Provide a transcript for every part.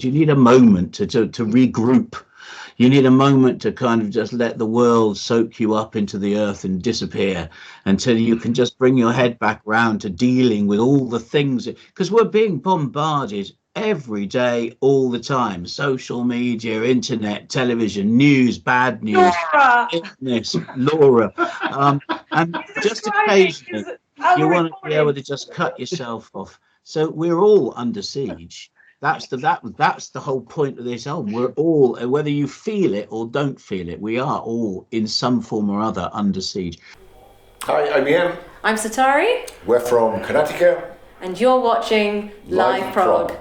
You need a moment to regroup. You need a moment to kind of just let the world soak you up into the earth and disappear until you can just bring your head back round to dealing with all the things, because we're being bombarded every day, all the time. Social media, internet, television, news, bad news, illness, Laura. And just occasionally you want to be able to just cut yourself off. So we're all under siege. That's the whole point of this album. We're all, whether you feel it or don't feel it, we are all in some form or other under siege. Hi, I'm Ian. I'm Satari. We're from Connecticut. And you're watching LiveProg.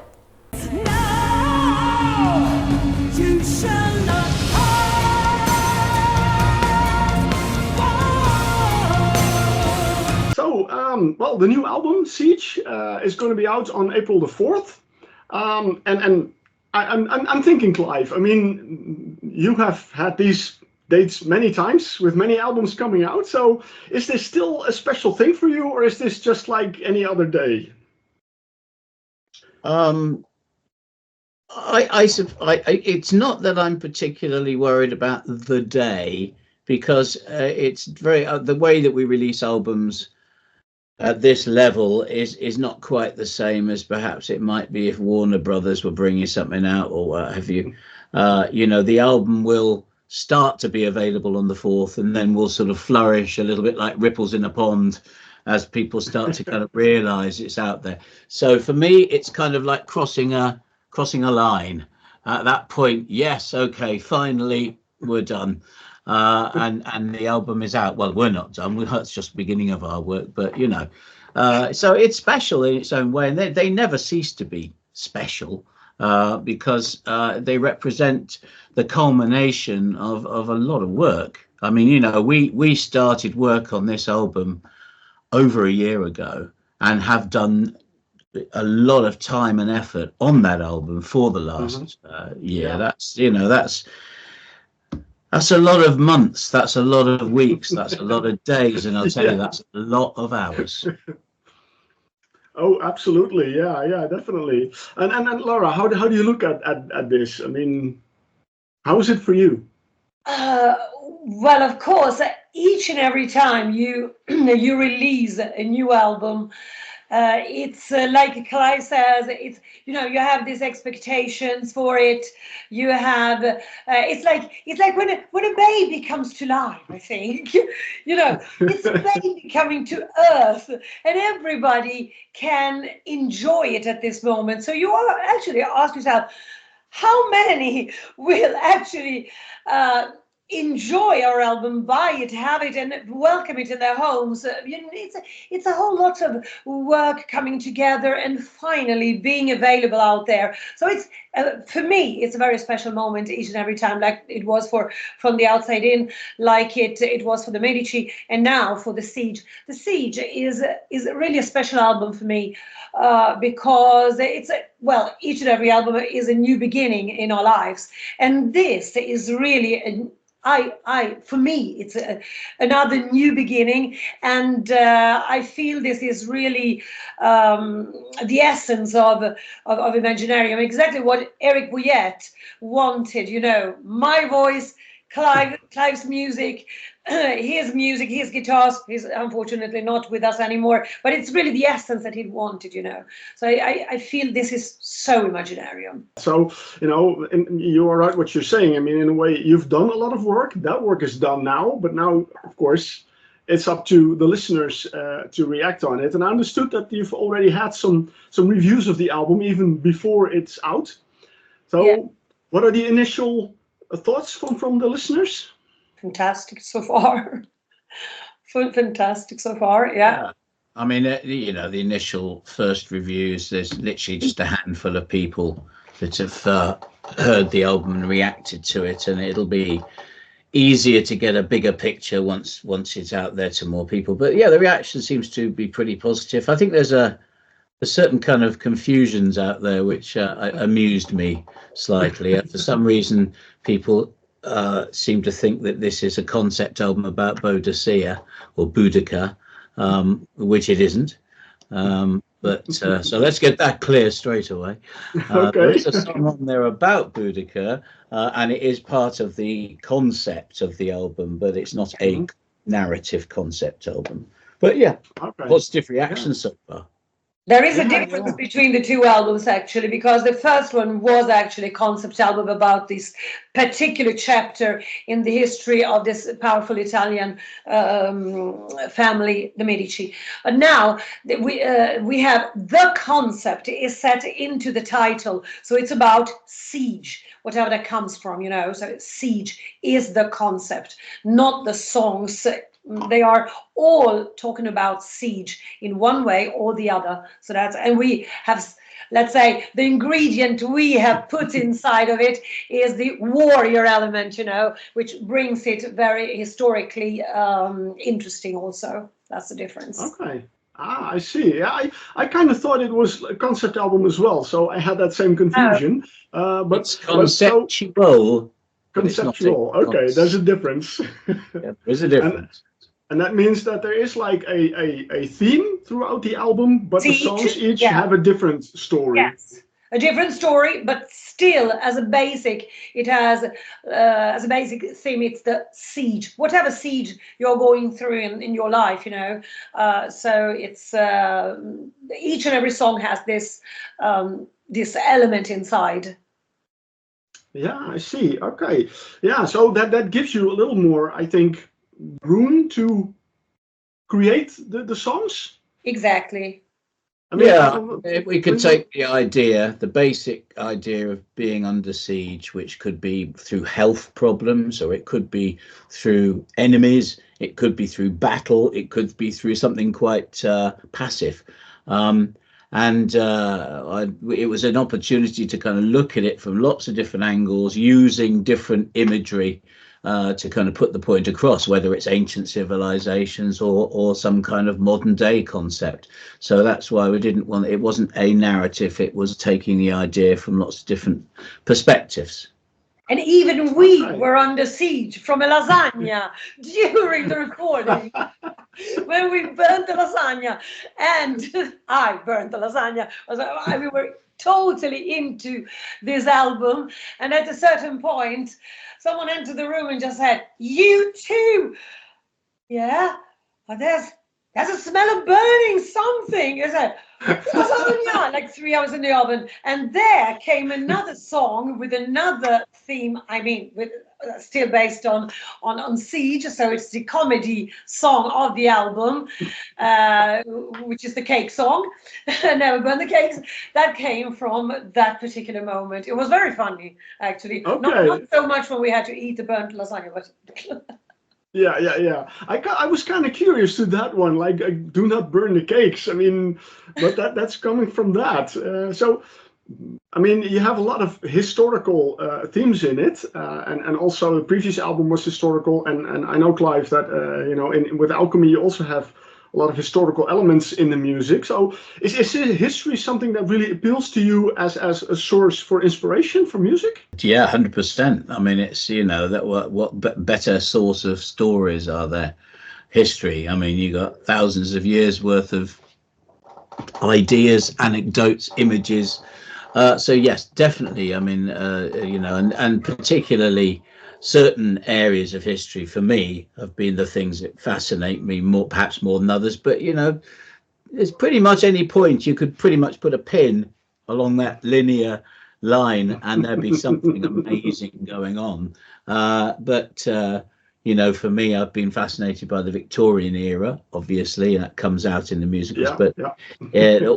So, well, the new album, Siege, is going to be out on April the 4th. And I'm thinking, Clive, I mean, you have had these dates many times with many albums coming out. So is this still a special thing for you, or is this just like any other day? It's not that I'm particularly worried about the day, because it's very the way that we release albums at this level is not quite the same as perhaps it might be if Warner Brothers were bringing something out or what have you. You know, the album will start to be available on the 4th, and then will sort of flourish a little bit like ripples in a pond as people start to kind of realize it's out there. So for me, it's kind of like crossing a line. At that point, yes, okay, finally we're done. And the album is out. Well, we're not done. It's just the beginning of our work, but you know, so it's special in its own way, and they never cease to be special because they represent the culmination of a lot of work. I mean, you know, we started work on this album over a year ago and have done a lot of time and effort on that album for the last year. Yeah. That's a lot of months, that's a lot of weeks, that's a lot of days, and I'll tell you, that's a lot of hours. Oh, absolutely. Yeah, definitely. And Laura, how do you look at this? I mean, how is it for you? Well, of course, each and every time you release a new album, it's like Clive says, it's, you know, you have these expectations for it. You have it's like when a baby comes to life, I think. You know, it's a baby coming to earth, and everybody can enjoy it at this moment. So you are actually ask yourself, how many will actually enjoy our album, buy it, have it, and welcome it in their homes? You know, it's a whole lot of work coming together and finally being available out there. So it's for me, it's a very special moment each and every time, like it was for From the Outside In, like it was for the Medici, and now for the Siege. The Siege is really a special album for me because it's well, each and every album is a new beginning in our lives, and this is really for me, it's another new beginning, and I feel this is really the essence of Imaginerium, exactly what Eric Bouillette wanted. You know, my voice, Clive's music, his guitars. He's unfortunately not with us anymore, but it's really the essence that he wanted, you know. So I feel this is so Imaginerium. So, you know, you are right what you're saying. I mean, in a way, you've done a lot of work. That work is done now, but now, of course, it's up to the listeners to react on it. And I understood that you've already had some reviews of the album even before it's out. So yeah. What are the initial thoughts from the listeners? Fantastic so far. Fantastic so far, yeah. I mean, you know, the initial first reviews, there's literally just a handful of people that have heard the album and reacted to it, and it'll be easier to get a bigger picture once it's out there to more people. But yeah, the reaction seems to be pretty positive. I think there's a certain kind of confusions out there which amused me slightly. For some reason, people seem to think that this is a concept album about Boadicea or Boudica, which it isn't. But so let's get that clear straight away. There Okay. is a song on there about Boudicca, and it is part of the concept of the album, but it's not a narrative concept album. But yeah, Okay. positive reaction so far. There is a Yeah, difference yeah. between the two albums, actually, because the first one was actually a concept album about this particular chapter in the history of this powerful Italian family, the Medici. But now we have the concept is set into the title, so it's about siege, whatever that comes from, you know. So siege is the concept, not the songs. They are all talking about siege in one way or the other. So that's, and we have, let's say, the ingredient we have put inside of it is the warrior element, you know, which brings it very historically interesting also. That's the difference. Okay. Ah, I see. Yeah, I kind of thought it was a concept album as well, so I had that same confusion. But It's conceptual. But it's not conceptual. Okay, there's a difference. Yeah, there's a difference. And that means that there is like a theme throughout the album, but the songs each have a different story. Yes, a different story, but still, as a basic, it has as a basic theme. It's the siege, whatever siege you're going through in your life, you know. So it's each and every song has this this element inside. Yeah, I see. Okay. Yeah, so that gives you a little more, I think, room to create the songs. Exactly. I mean, yeah, if we could take the idea, the basic idea of being under siege, which could be through health problems, or it could be through enemies, it could be through battle, it could be through something quite passive. It was an opportunity to kind of look at it from lots of different angles, using different imagery to kind of put the point across, whether it's ancient civilizations or some kind of modern day concept. So that's why we didn't want, it wasn't a narrative, it was taking the idea from lots of different perspectives. And even we were under siege from a lasagna during the recording. When we burnt the lasagna, and I burnt the lasagna, we were totally into this album. And at a certain point, someone entered the room and just said, "You too?" Yeah, but there's a smell of burning something. It's like, lasagna, like 3 hours in the oven. And there came another song with another theme, I mean, with still based on siege. So it's the comedy song of the album, which is the cake song, Never Burn the Cakes. That came from that particular moment. It was very funny, actually. Okay. Not so much when we had to eat the burnt lasagna, but... Yeah. I was kind of curious to that one, like do not burn the cakes. I mean, but that's coming from that. So, I mean, you have a lot of historical themes in it, and also the previous album was historical. And I know, Clive, that you know, with Alchemy you also have a lot of historical elements in the music. So is history something that really appeals to you as a source for inspiration for music? Yeah, 100%. I mean, it's, you know, that what better source of stories are there? History. I mean, you got thousands of years worth of ideas, anecdotes, images. So yes, definitely. I mean, you know, and particularly certain areas of history for me have been the things that fascinate me more, perhaps more than others. But, you know, there's pretty much any point you could pretty much put a pin along that linear line and there'd be something amazing going on. You know, for me, I've been fascinated by the Victorian era, obviously, and that comes out in the musicals,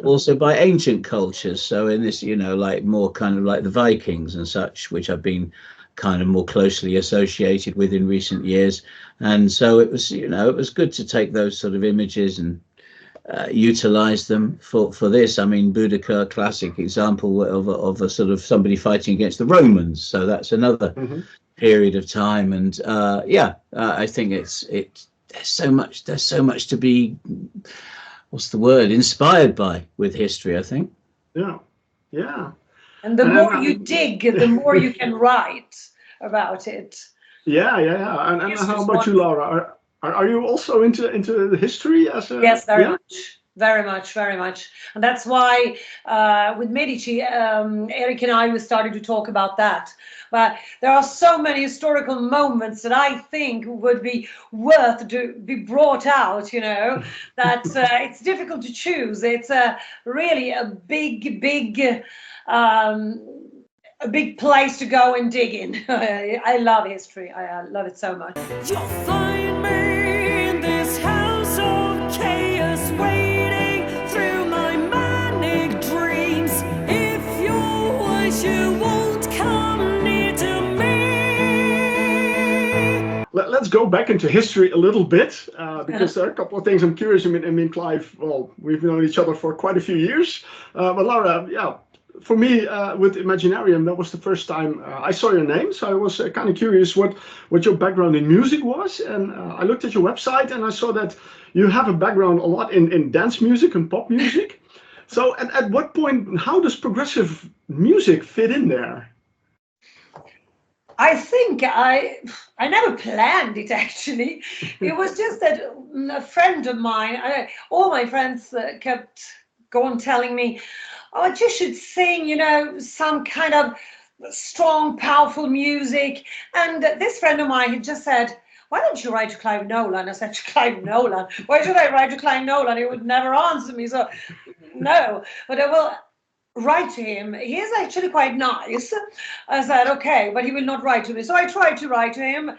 also by ancient cultures. So in this, you know, like more kind of like the Vikings and such, which I've been kind of more closely associated with in recent years. And so it was, you know, it was good to take those sort of images and utilize them for this. I mean, Boudicca, classic example of a sort of somebody fighting against the Romans. So that's another period of time. And I think there's so much to be, what's the word, inspired by with history, I think. Yeah. And the more you dig, the more you can write about it. Yeah. And how about you, Laura? Are you also into the history as a... Yes, very much. Very much, very much. And that's why with Medici, Eric and I started to talk about that. But there are so many historical moments that I think would be worth to be brought out, you know, that it's difficult to choose. It's really a big place to go and dig in. I love history. I love it so much. You'll find me in this house of chaos, waiting through my manic dreams. If you wish, you won't come near to me. Let's go back into history a little bit, because there are a couple of things I'm curious. I mean, Clive, well, we've known each other for quite a few years. But Laura, yeah, for me, with Imaginarium, that was the first time I saw your name. So I was kind of curious what your background in music was. And I looked at your website and I saw that you have a background a lot in dance music and pop music. So at what point, how does progressive music fit in there? I think I never planned it, actually. It was just that a friend of mine, all my friends kept going telling me, oh, you should sing, you know, some kind of strong, powerful music. And this friend of mine had just said, why don't you write to Clive Nolan? I said, to Clive Nolan? Why should I write to Clive Nolan? He would never answer me. So no, but I will write to him. He is actually quite nice. I said, okay, but he will not write to me. So I tried to write to him.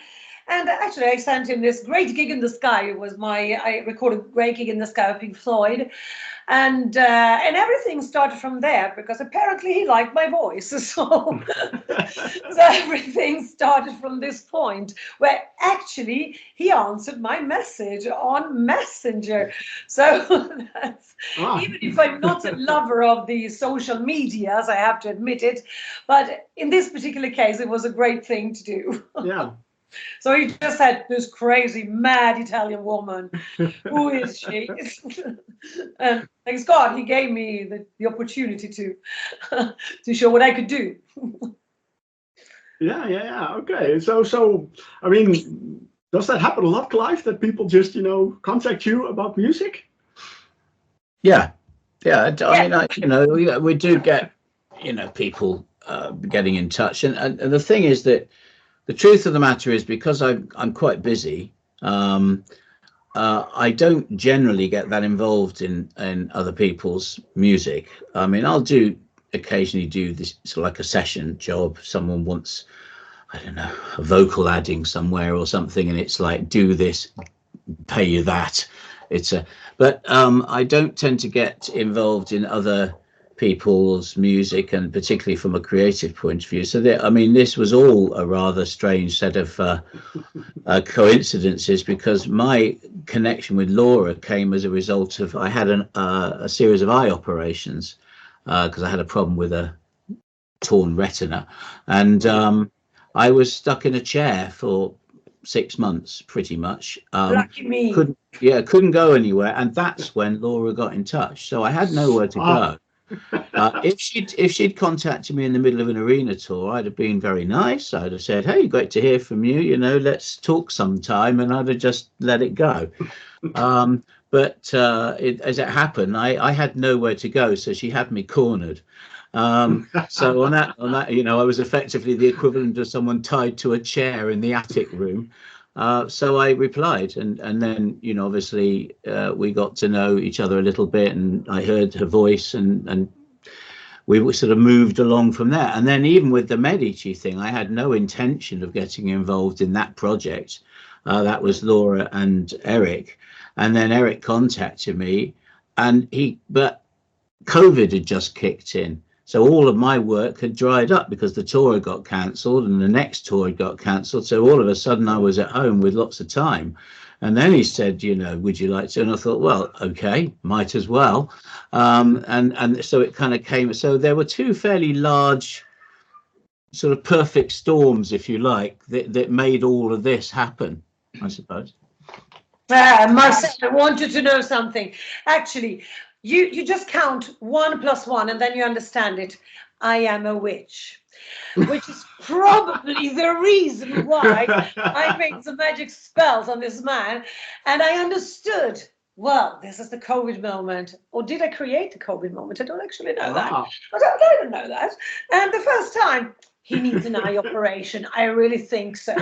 And actually, I sent him this Great Gig in the Sky. It was I recorded Great Gig in the Sky of Pink Floyd. And everything started from there, because apparently he liked my voice. So everything started from this point, where actually he answered my message on Messenger. So that's, even if I'm not a lover of the social medias, I have to admit it. But in this particular case, it was a great thing to do. Yeah. So he just said, this crazy, mad Italian woman, who is she? And thanks God, he gave me the opportunity to show what I could do. Yeah. Okay. So, I mean, does that happen a lot, Clive, that people just, you know, contact you about music? Yeah. I mean, you know, we do get, you know, people getting in touch. And the thing is that the truth of the matter is, because I'm quite busy, I don't generally get that involved in other people's music. I mean, I'll occasionally do this sort of like a session job. Someone wants, I don't know, a vocal adding somewhere or something, and it's like, do this, pay you that. But I don't tend to get involved in other people's music, and particularly from a creative point of view. So I mean, this was all a rather strange set of coincidences, because my connection with Laura came as a result of, I had a series of eye operations because I had a problem with a torn retina, and I was stuck in a chair for 6 months pretty much. Lucky me. Couldn't go anywhere, and that's when Laura got in touch. So I had nowhere to go. If she'd contacted me in the middle of an arena tour, I'd have been very nice. I'd have said, hey, great to hear from you, you know, let's talk sometime, and I'd have just let it go. But as it happened, I had nowhere to go, so she had me cornered. So on that, you know, I was effectively the equivalent of someone tied to a chair in the attic room. So I replied, and then, you know, obviously we got to know each other a little bit, and I heard her voice, and we sort of moved along from there. And then even with the Medici thing, I had no intention of getting involved in that project. That was Laura and Eric. And then Eric contacted me, but COVID had just kicked in. So all of my work had dried up because the tour had got cancelled and the next tour had got cancelled. So all of a sudden I was at home with lots of time. And then he said, you know, would you like to? And I thought, well, okay, might as well. And so it kind of came. So there were two fairly large sort of perfect storms, if you like, that made all of this happen, I suppose. Marcel, I want you to know something. Actually, you just count 1 + 1 and then you understand it. I am a witch, which is probably the reason why I made some magic spells on this man. And I understood well, this is the COVID moment. Or did I create the COVID moment? I don't actually know that. Ah, But I don't know that. And the first time, he needs an eye operation. I really think so.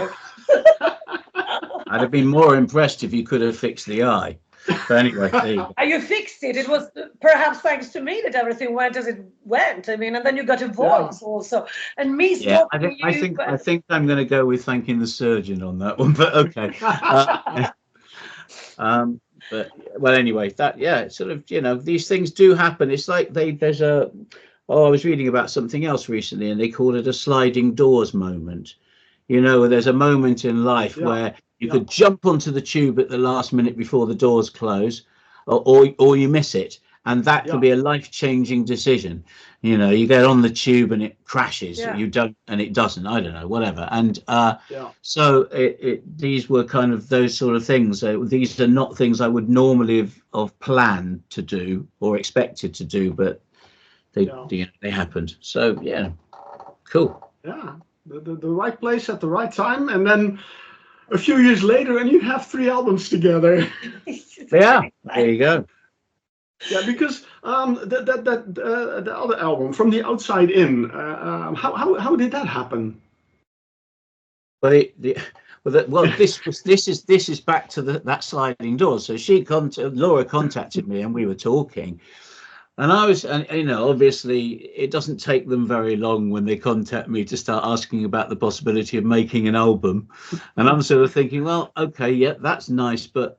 I'd have been more impressed if you could have fixed the eye. But anyway, there you go. You fixed it. It was perhaps thanks to me that everything went as it went. I mean, and then you got a voice also. And me Yeah, stalking I think I'm going to go with thanking the surgeon on that one. But okay. But well, anyway, that it's sort of, you know, these things do happen. It's like there's a I was reading about something else recently, and they called it a sliding doors moment. You know, there's a moment in life where you could jump onto the tube at the last minute before the doors close, or you miss it, and that could be a life-changing decision. You know, you get on the tube and it crashes, you don't, and it doesn't. I don't know, whatever. And so these were kind of those sort of things. These are not things I would normally have planned to do or expected to do, but they happened. So yeah, cool. Yeah, the right place at the right time, and then a few years later, and you have 3 albums together. Yeah, there you go. Yeah, because the other album, From the Outside In, how did that happen? Well, this is back to that sliding door. So Laura contacted me, and we were talking, and I was, and you know, obviously it doesn't take them very long when they contact me to start asking about the possibility of making an album, and I'm sort of thinking, well, okay, yeah, that's nice, but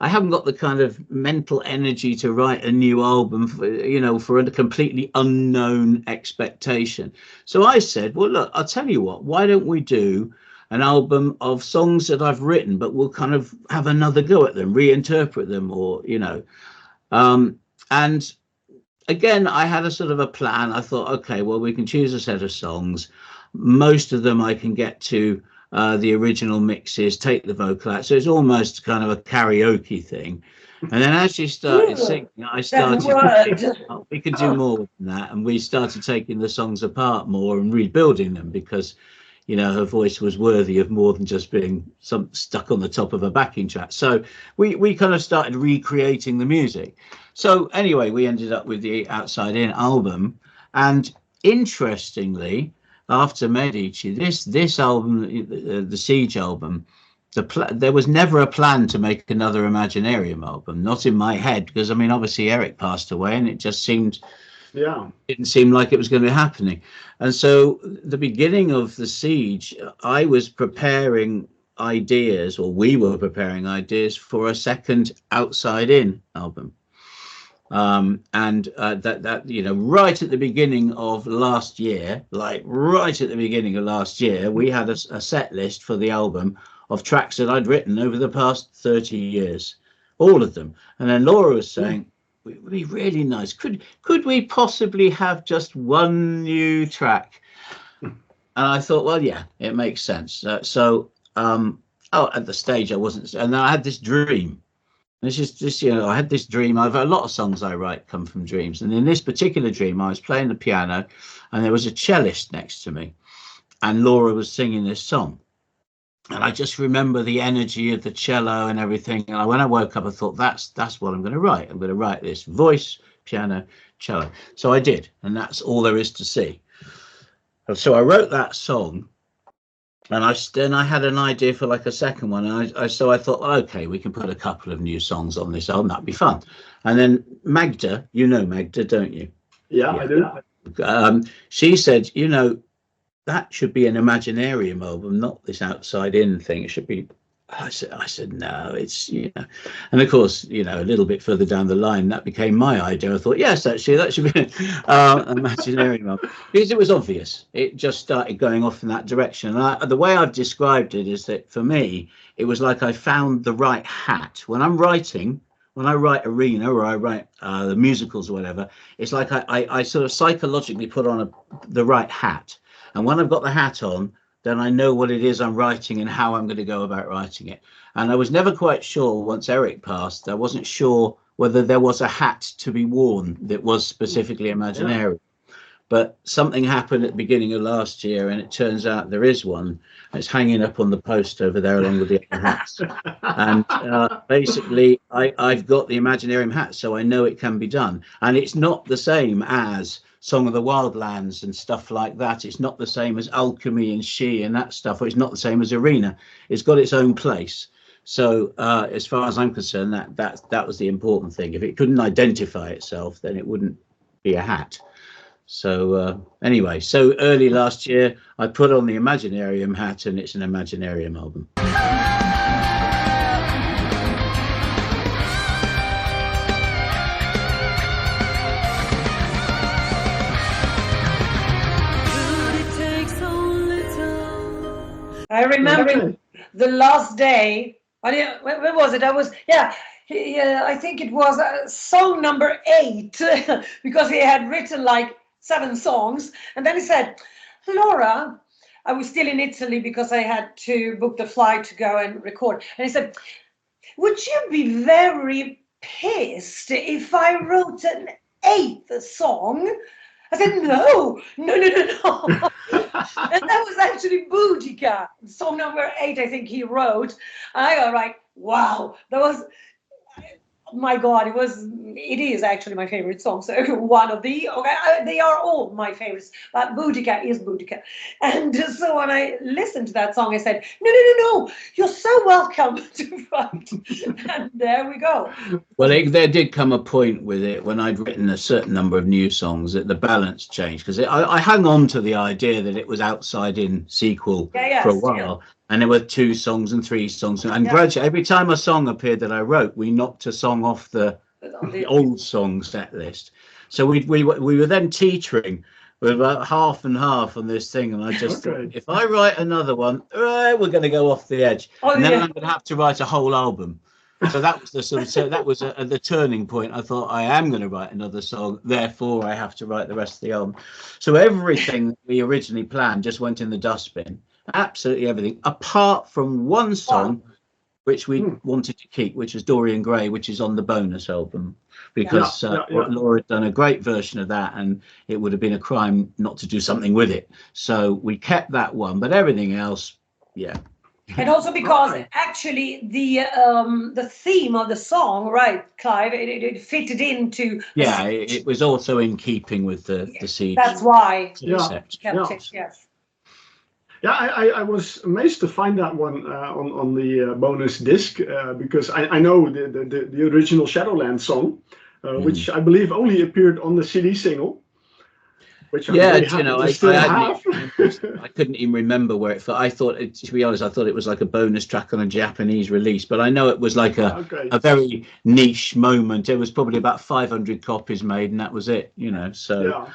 I haven't got the kind of mental energy to write a new album, for a completely unknown expectation. So I said, well, look, I'll tell you what, why don't we do an album of songs that I've written, but we'll kind of have another go at them, reinterpret them, or, you know. And again, I had a sort of a plan. I thought, okay, well, we can choose a set of songs. Most of them I can get to the original mixes, take the vocal out, so it's almost kind of a karaoke thing. And then as she started singing, I started we could do more than that, and we started taking the songs apart more and rebuilding them, because, you know, her voice was worthy of more than just being stuck on the top of a backing track. So we kind of started recreating the music. So anyway, we ended up with the Outside In album, and interestingly, after Medici, this album, the Siege album, there was never a plan to make another Imaginarium album, not in my head, because I mean, obviously Eric passed away, and it just didn't seem like it was going to be happening. And so the beginning of the Siege, I was preparing ideas, or we were preparing ideas for a second Outside In album. That you know, right at the beginning of last year, we had a set list for the album of tracks that I'd written over the past 30 years, all of them. And then Laura was saying, it would be really nice, could we possibly have just one new track? And I thought, well, yeah, it makes sense. At the stage I wasn't, and then I had this dream. It's just, you know, I had this dream. I've a lot of songs I write come from dreams. And in this particular dream, I was playing the piano, and there was a cellist next to me, and Laura was singing this song. And I just remember the energy of the cello and everything. And when I woke up, I thought, that's what I'm going to write. I'm going to write this: voice, piano, cello. So I did. And that's all there is to see. So I wrote that song. And then I had an idea for like a second one, and so I thought, well, okay, we can put a couple of new songs on this album. That'd be fun. And then Magda, you know Magda, don't you? Yeah, I do. She said, you know, that should be an Imaginarium album, not this Outside In thing. It should be. I said, no, it's, you know, and of course, you know, a little bit further down the line, that became my idea. I thought, yes, actually, that should be Imaginarium, because it was obvious. It just started going off in that direction. And the way I've described it is that for me, it was like I found the right hat. When I write Arena, or I write the musicals or whatever, it's like I sort of psychologically put on the right hat. And when I've got the hat on, then I know what it is I'm writing and how I'm going to go about writing it. And I was never quite sure, once Eric passed, I wasn't sure whether there was a hat to be worn that was specifically Imaginarium. but something happened at the beginning of last year, and it turns out there is one. It's hanging up on the post over there along with the other hats. And basically, I've got the Imaginarium hat, so I know it can be done. And it's not the same as Song of the Wildlands and stuff like that. It's not the same as Alchemy and She and that stuff. Or it's not the same as Arena. It's got its own place. So as far as I'm concerned, that was the important thing. If it couldn't identify itself, then it wouldn't be a hat. So anyway, so early last year, I put on the Imaginarium hat, and it's an Imaginarium album. I remember the last day. When was it? I think it was song number 8 because he had written like 7 songs, and then he said, "Laura," I was still in Italy because I had to book the flight to go and record, and he said, "Would you be very pissed if I wrote an 8th song?" I said, no. And that was actually Boudica, song number 8, I think he wrote. I go, right, wow, that was, my God, it is actually my favorite song. So one of they are all my favorites, but Boudica is Boudica. And so when I listened to that song, I said, no, you're so welcome to write. And there we go. Well, there did come a point with it when I'd written a certain number of new songs that the balance changed, because I hung on to the idea that it was outside in sequel for a while. And there were 2 songs and 3 songs, and gradually, every time a song appeared that I wrote, we knocked a song off the old song set list. So we were then teetering with about half and half on this thing, and I just thought, if I write another one, we're going to go off the edge, and then I'm going to have to write a whole album. So that was the turning point. I thought, I am going to write another song, therefore I have to write the rest of the album. So everything we originally planned just went in the dustbin. Absolutely everything, apart from one song which we wanted to keep, which is Dorian Gray, which is on the bonus album, because Laura had done a great version of that, and it would have been a crime not to do something with it. So we kept that one, but everything else, And also because actually the theme of the song, right, Clive, it fitted into. It was also in keeping with the Siege. That's why. Yes. Yeah, I was amazed to find that one on the bonus disc because I know the original Shadowland song, which I believe only appeared on the CD single. Which I couldn't even remember where it fell. I thought, to be honest, it was like a bonus track on a Japanese release, but I know it was like a very niche moment. There was probably about 500 copies made, and that was it, so.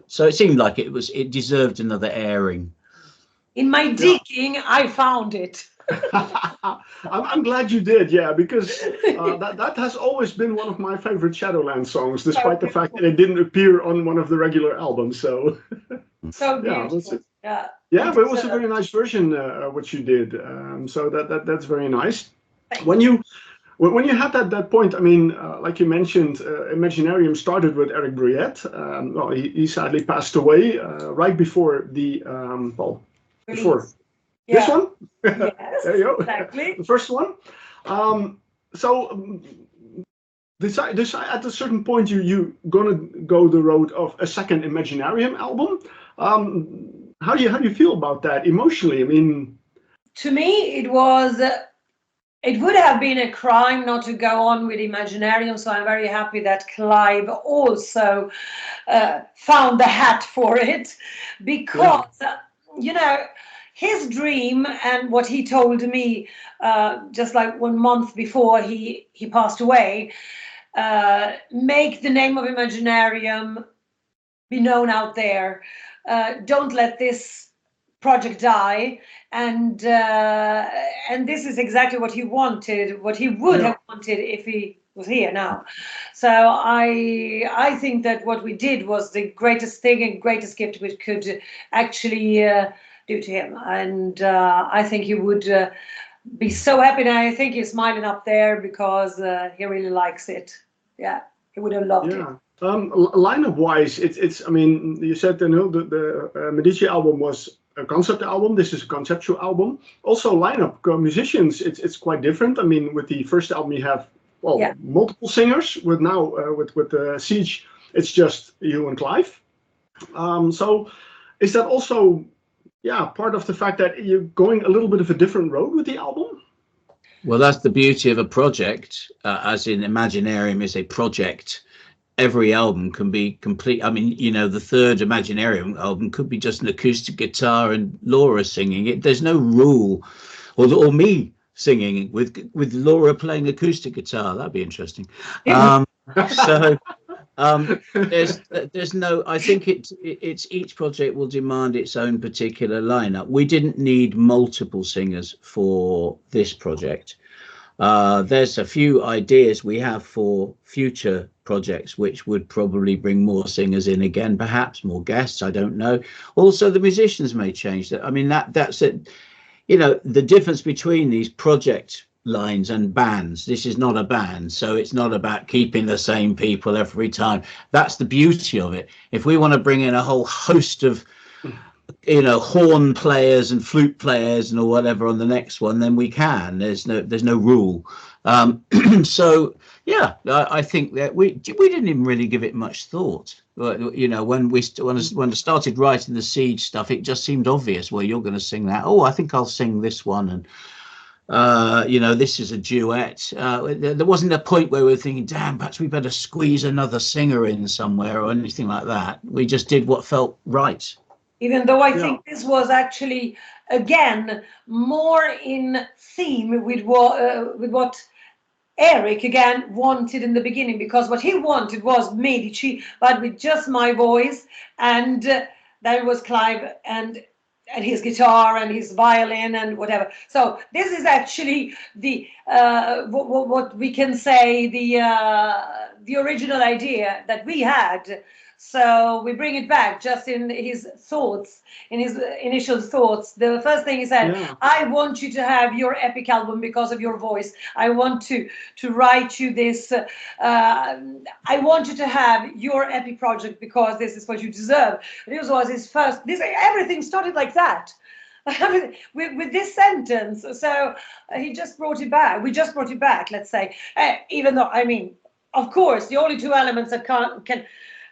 So it seemed like it deserved another airing. In my digging, I found it. I'm glad you did, because that has always been one of my favorite Shadowland songs, despite the fact that it didn't appear on one of the regular albums. So beautiful. But it was a very nice version what you did. So that's very nice. When you had that point, I mean, like you mentioned, Imaginarium started with Eric Brouillette. He sadly passed away right before the before this one. Yes, there you go. Exactly. The first one. Decide at a certain point you gonna go the road of a second Imaginarium album. How do you feel about that emotionally? I mean, to me, it would have been a crime not to go on with Imaginarium, so I'm very happy that Clive also found the hat for it, because, his dream and what he told me just like 1 month before he passed away, make the name of Imaginarium be known out there. Don't let this project die, and this is exactly what he wanted, what he would have wanted if he was here now. So I think that what we did was the greatest thing and greatest gift we could actually do to him, and I think he would be so happy, and I think he's smiling up there because he really likes it. He would have loved it. Lineup wise, it's. I mean, you said the Medici album was a concept album. This is a conceptual album. Also, lineup musicians, it's quite different. I mean, with the first album, you have multiple singers. With now with Siege, it's just you and Clive. So, is that also part of the fact that you're going a little bit of a different road with the album? Well, that's the beauty of a project, as in Imaginarium is a project. Every album can be complete. I mean, you know, the third Imaginarium album could be just an acoustic guitar and Laura singing it. There's no rule, or me singing with Laura playing acoustic guitar. That'd be interesting. There's no. I think it's each project will demand its own particular lineup. We didn't need multiple singers for this project. There's a few ideas we have for future projects which would probably bring more singers in again, perhaps more guests, I don't know. Also, the musicians may change. I mean, that's it. You know, the difference between these project lines and bands. This is not a band, so it's not about keeping the same people every time. That's the beauty of it. If we want to bring in a whole host of horn players and flute players and whatever on the next one, then we can. There's no rule. So yeah, I think that we didn't even really give it much thought. You know, when I started writing the Siege stuff, it just seemed obvious. Well, you're going to sing that. Oh, I think I'll sing this one, and this is a duet. There wasn't a point where we were thinking, damn, perhaps we better squeeze another singer in somewhere or anything like that. We just did what felt right. Even though I think this was actually, again, more in theme with what Eric, again, wanted in the beginning, because what he wanted was Medici, but with just my voice, and there was Clive and his guitar and his violin and whatever. So this is actually the what we can say the original idea that we had. So we bring it back just in his thoughts, in his initial thoughts. The first thing he said, I want you to have your epic album because of your voice. I want to write you this. I want you to have your epic project because this is what you deserve. And this was his first. Everything started like that. with this sentence. So he just brought it back. We just brought it back, let's say. Even though, I mean, of course, the only two elements that can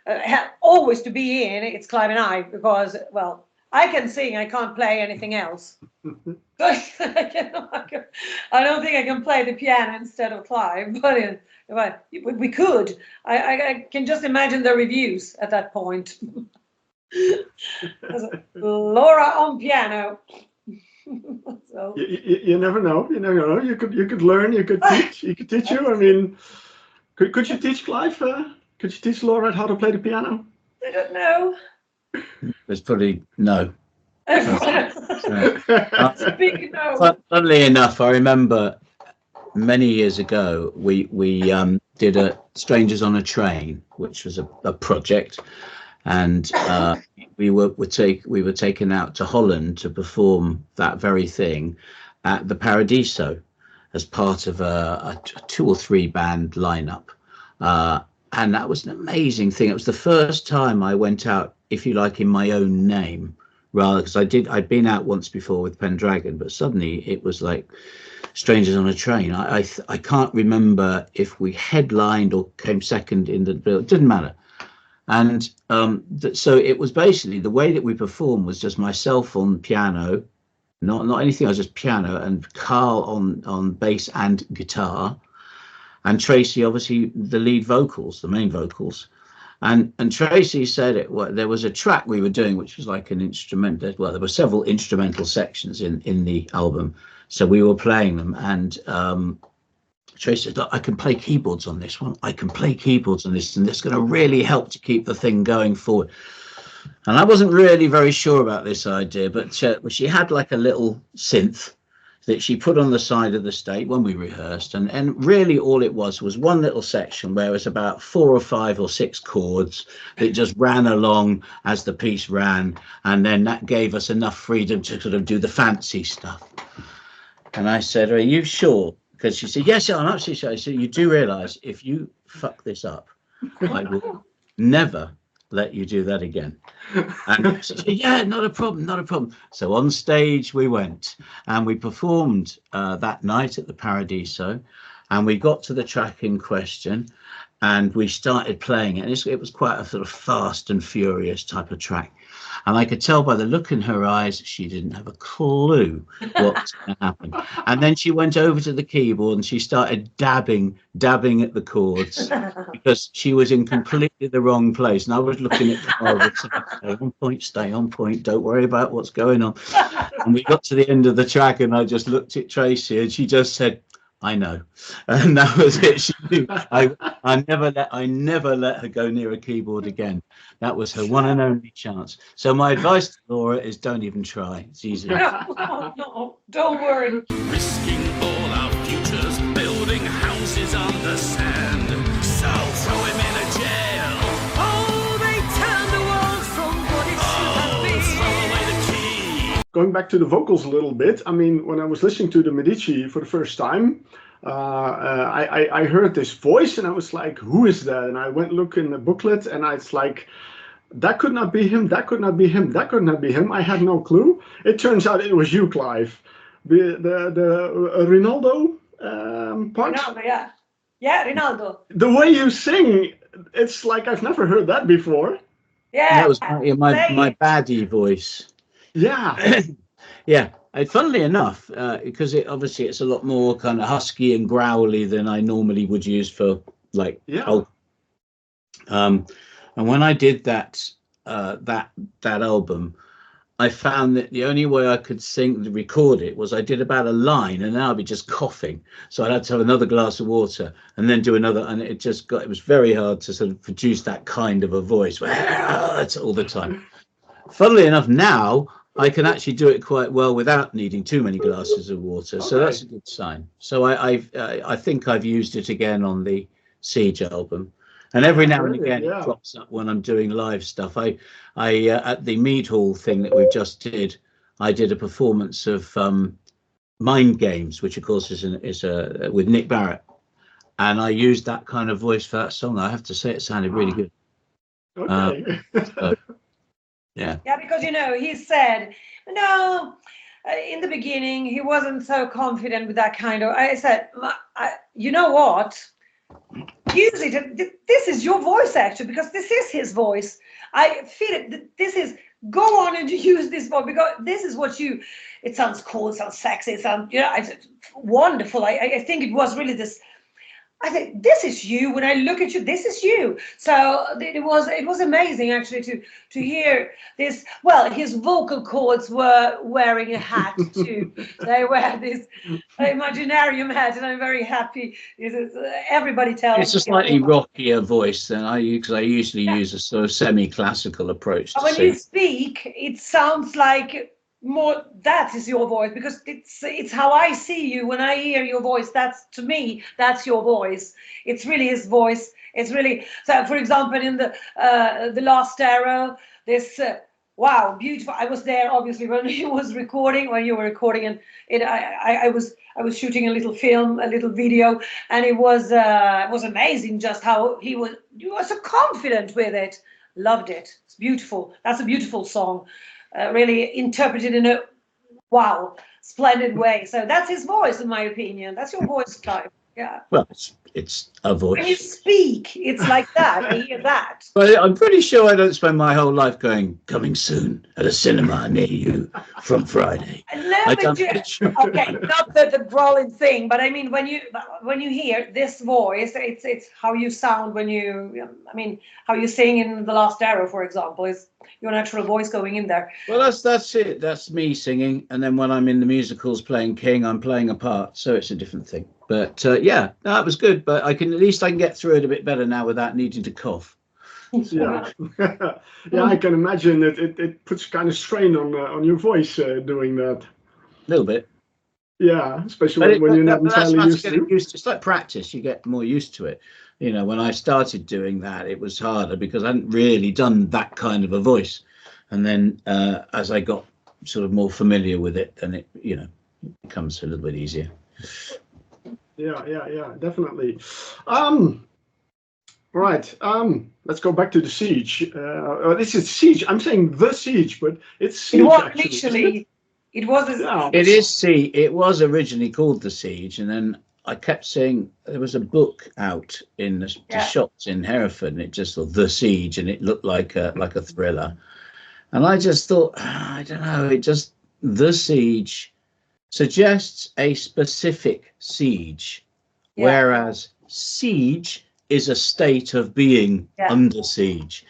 have always to be in, it's Clive and I, because, well, I can sing, I can't play anything else. I don't think I can play the piano instead of Clive, but we could. I can just imagine the reviews at that point. Laura on piano. So. You never know. You never know. You could learn. You could teach. You could teach you. I mean, could you teach Clive? Could you teach Laura how to play the piano? I don't know. There's probably no. It's a big no. Funnily enough, I remember many years ago we did a Strangers on a Train, which was a project, and we were taken out to Holland to perform that very thing at the Paradiso as part of a 2 or 3 band lineup. And that was an amazing thing. It was the first time I went out, if you like, in my own name, rather, because I'd been out once before with Pendragon, but suddenly it was like Strangers on a Train. I can't remember if we headlined or came second in the bill. It didn't matter. And so it was basically the way that we performed was just myself on piano, not anything else, just piano, and Carl on bass and guitar. And Tracy, obviously, the lead vocals, the main vocals. And Tracy said there was a track we were doing, which was like an instrument. Well, there were several instrumental sections in the album. So we were playing them. And Tracy said, look, I can play keyboards on this one. I can play keyboards on this. And that's going to really help to keep the thing going forward. And I wasn't really very sure about this idea. But she had like a little synth that she put on the side of the stage when we rehearsed, and really all it was one little section where it was about 4 or 5 or 6 chords that just ran along as the piece ran, and then that gave us enough freedom to sort of do the fancy stuff. And I said, are you sure? Because she said, yes, I'm absolutely sure. I said, you do realise if you fuck this up, never let you do that again. And she said, yeah, not a problem, not a problem. So on stage we went, and we performed that night at the Paradiso, and we got to the track in question, and we started playing it. It was quite a sort of fast and furious type of track. And I could tell by the look in her eyes, she didn't have a clue what was going to happen. And then she went over to the keyboard and she started dabbing at the chords, because she was in completely the wrong place. And I was looking at her, stay on point, don't worry about what's going on. And we got to the end of the track, and I just looked at Tracy, and she just said, I know. And that was it. She knew. I never let her go near a keyboard again. That was her one and only chance. So my advice to Laura is don't even try. It's easy. No, don't worry. Risking all our futures, building houses on the sand. So throw him in a jail. Oh, they turn the world from what it should have been. Throw away the key. Going back to the vocals a little bit, I mean, when I was listening to the Medici for the first time, I heard this voice, and I was like, who is that? And I went look in the booklet, and it's like, that could not be him, that could not be him, that could not be him. I had no clue. It turns out it was you, Clive. The Rinaldo part. Rinaldo, yeah. Yeah, Rinaldo. The way you sing, it's like I've never heard that before. Yeah. That was my baddie voice. Yeah. Yeah. Funnily enough, because obviously it's a lot more kind of husky and growly than I normally would use for like. Yeah. And when I did that album, I found that the only way I could record it was I did about a line, and then I'd be just coughing. So I had to have another glass of water and then do another, and it was very hard to sort of produce that kind of a voice all the time. Funnily enough, now I can actually do it quite well without needing too many glasses of water. Okay. So that's a good sign. So I think I've used it again on the Siege album. And every now and again it crops up when I'm doing live stuff. I at the Mead Hall thing that we've just did, I did a performance of Mind Games, which of course is with Nick Barrett, and I used that kind of voice for that song. I have to say it sounded really good. Okay. Yeah. Yeah, because he said in the beginning he wasn't so confident with that kind of. I said, you know what? Use it. This is your voice, actually, because this is his voice. I feel it. This is, go on and use this voice, because this is what it sounds cool, it sounds sexy, it sounds, it's wonderful. I think it was really this, I think this is you. When I look at you, this is you. So it was amazing, actually, to hear this. Well, his vocal cords were wearing a hat too. They wear this Imagianerium hat, and I'm very happy. Everybody tells. It's a slightly rockier voice than I use, because I usually use a sort of semi-classical approach. When you speak, it sounds like more, that is your voice, because it's how I see you when I hear your voice. That's, to me, that's your voice. It's really his voice. It's really, so for example, in the Last Arrow, this wow, beautiful. I was there obviously when you were recording, and I was shooting a little film, a little video, and it was amazing just how you were so confident with it. Loved it. It's beautiful. That's a beautiful song. Really interpreted in a splendid way. So that's his voice, in my opinion. That's your voice, Clive. Yeah. Well, it's a voice. When you speak, it's like that. I hear that. But I'm pretty sure I don't spend my whole life going, coming soon at a cinema near you from Friday. No, okay, not the growling thing, but I mean when you hear this voice, it's how you sound when how you sing in The Last Arrow, for example, is your natural voice going in there. Well, that's it. That's me singing, and then when I'm in the musicals playing King, I'm playing a part, so it's a different thing. But that was good. But I can get through it a bit better now without needing to cough. Yeah, yeah, I can imagine that it puts kind of strain on your voice doing that. A little bit. Yeah, especially when you're not entirely used to it. It's like practice. You get more used to it. When I started doing that, it was harder because I hadn't really done that kind of a voice. And then as I got sort of more familiar with it, then it becomes a little bit easier. Yeah, definitely. Right. Let's go back to the siege. This is siege. I'm saying the siege, but it's siege. It was actually, isn't literally. It was. Yeah. It is siege. It was originally called The Siege, and then I kept saying there was a book out in the shops in Hereford, and it just thought The Siege, and it looked like a thriller. And I just thought, I don't know, it just The Siege suggests a specific siege, whereas siege is a state of being under siege.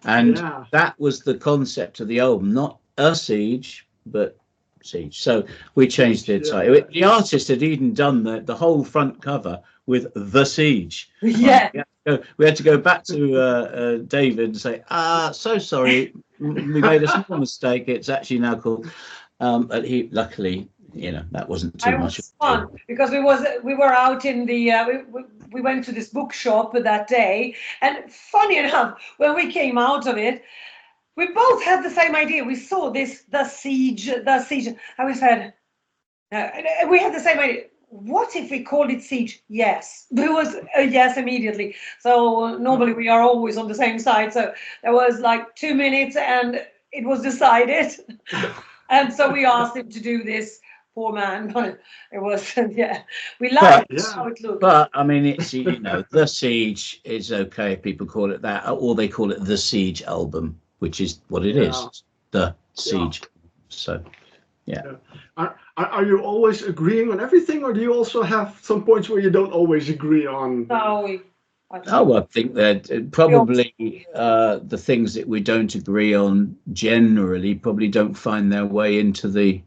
And that was the concept of the album, not a siege, but siege. So we changed it. The artist had even done the whole front cover with The Siege. Yeah. We had to go back to David and say, so sorry, we made a small mistake. It's actually now called, but he luckily, that wasn't too much. It was fun because we were out in the we went to this bookshop that day, and funny enough, when we came out of it, we both had the same idea. We saw this the siege, and we said, we had the same idea. What if we called it siege? Yes, there was a yes immediately. So normally we are always on the same side. So there was like 2 minutes, and it was decided, and so we asked him to do this. Poor man, but it was we liked how it looked. But I mean, it's The Siege is okay if people call it that, or they call it The Siege album, which is what it is. It's The Siege. So Are you always agreeing on everything, or do you also have some points where you don't always agree on? I think that probably the things that we don't agree on generally probably don't find their way into the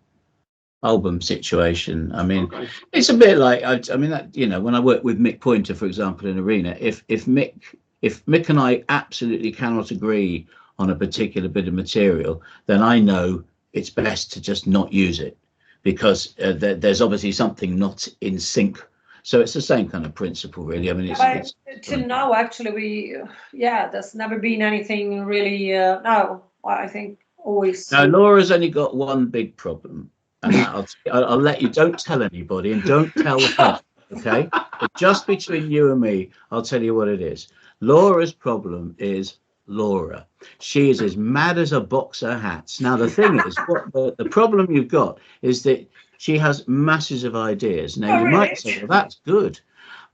album situation. I mean, it's a bit like when I work with Mick Pointer, for example, in Arena, if Mick and I absolutely cannot agree on a particular bit of material, then I know it's best to just not use it, because there's obviously something not in sync. So it's the same kind of principle, really. I mean, it's till now, actually, there's never been anything really. No, I think always. Now, Laura's only got one big problem. And I'll let you, don't tell anybody, and don't tell her, okay? But just between you and me, I'll tell you what it is. Laura's problem is Laura. She is as mad as a box of hats. Now, the thing is, the problem you've got is that she has masses of ideas. Now, you might say, well, that's good.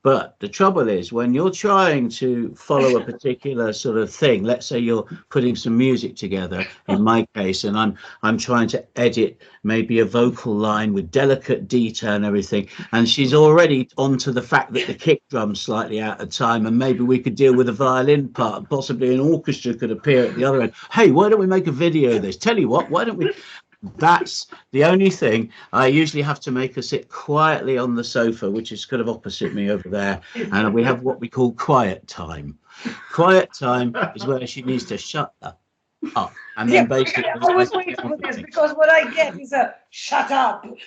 But the trouble is, when you're trying to follow a particular sort of thing, let's say you're putting some music together, in my case, and I'm trying to edit maybe a vocal line with delicate detail and everything, and she's already onto the fact that the kick drum's slightly out of time, and maybe we could deal with a violin part, and possibly an orchestra could appear at the other end. Hey, why don't we make a video of this? Tell you what, why don't we... That's the only thing. I usually have to make her sit quietly on the sofa, which is kind of opposite me over there, and we have what we call quiet time. Quiet time is where she needs to shut up, and then basically. I was waiting for this, because what I get is a shut up, and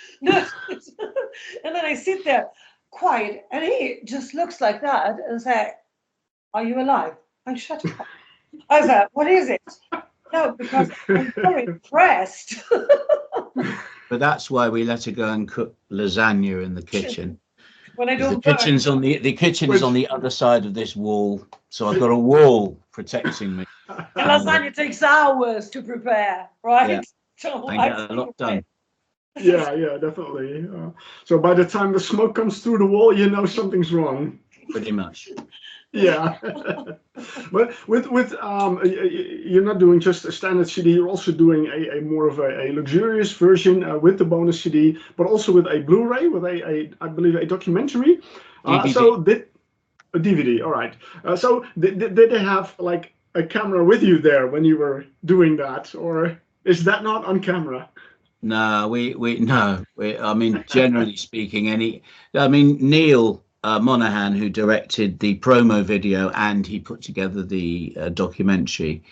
then I sit there quiet, and he just looks like that and say, "Are you alive?" I shut up. I said, "What is it?" No, because I'm so impressed. But that's why we let her go and cook lasagna in the kitchen. When I don't. The kitchen's on the kitchen is on the other side of this wall, so I've got a wall protecting me. The lasagna takes hours to prepare, right? Yeah. So I get a lot done. Yeah, definitely. So by the time the smoke comes through the wall, you know something's wrong. Pretty much. Yeah, but with you're not doing just a standard CD. You're also doing a more of a luxurious version with the bonus CD, but also with a Blu-ray, with I believe a documentary. So did a DVD? All right. So did they have like a camera with you there when you were doing that, or is that not on camera? No, I mean, generally speaking, Neil Monaghan, who directed the promo video and he put together the documentary,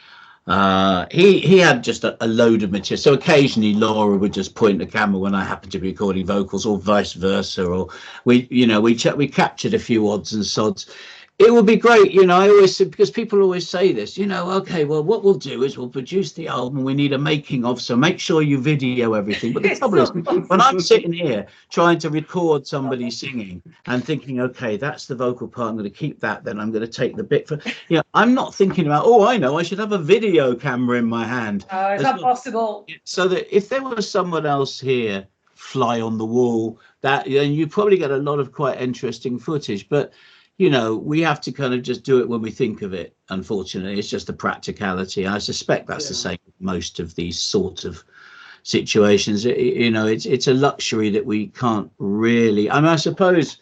he had just a load of material. So occasionally Laura would just point the camera when I happened to be recording vocals, or vice versa, or we captured a few odds and sods. It would be great, you know. I always say, because people always say this, you know, okay, well, what we'll do is we'll produce the album. We need a making of, so make sure you video everything. But the trouble is, when I'm sitting here trying to record somebody singing and thinking, okay, that's the vocal part, I'm going to keep that, then I'm going to take the bit for, you know, I'm not thinking about, oh, I know, I should have a video camera in my hand. It's not possible. So that if there was someone else here, fly on the wall, that, then you probably get a lot of quite interesting footage. But you know, we have to kind of just do it when we think of it. Unfortunately, it's just a practicality. I suspect that's the same with most of these sort of situations. You know, it's a luxury that we can't really. I mean, I suppose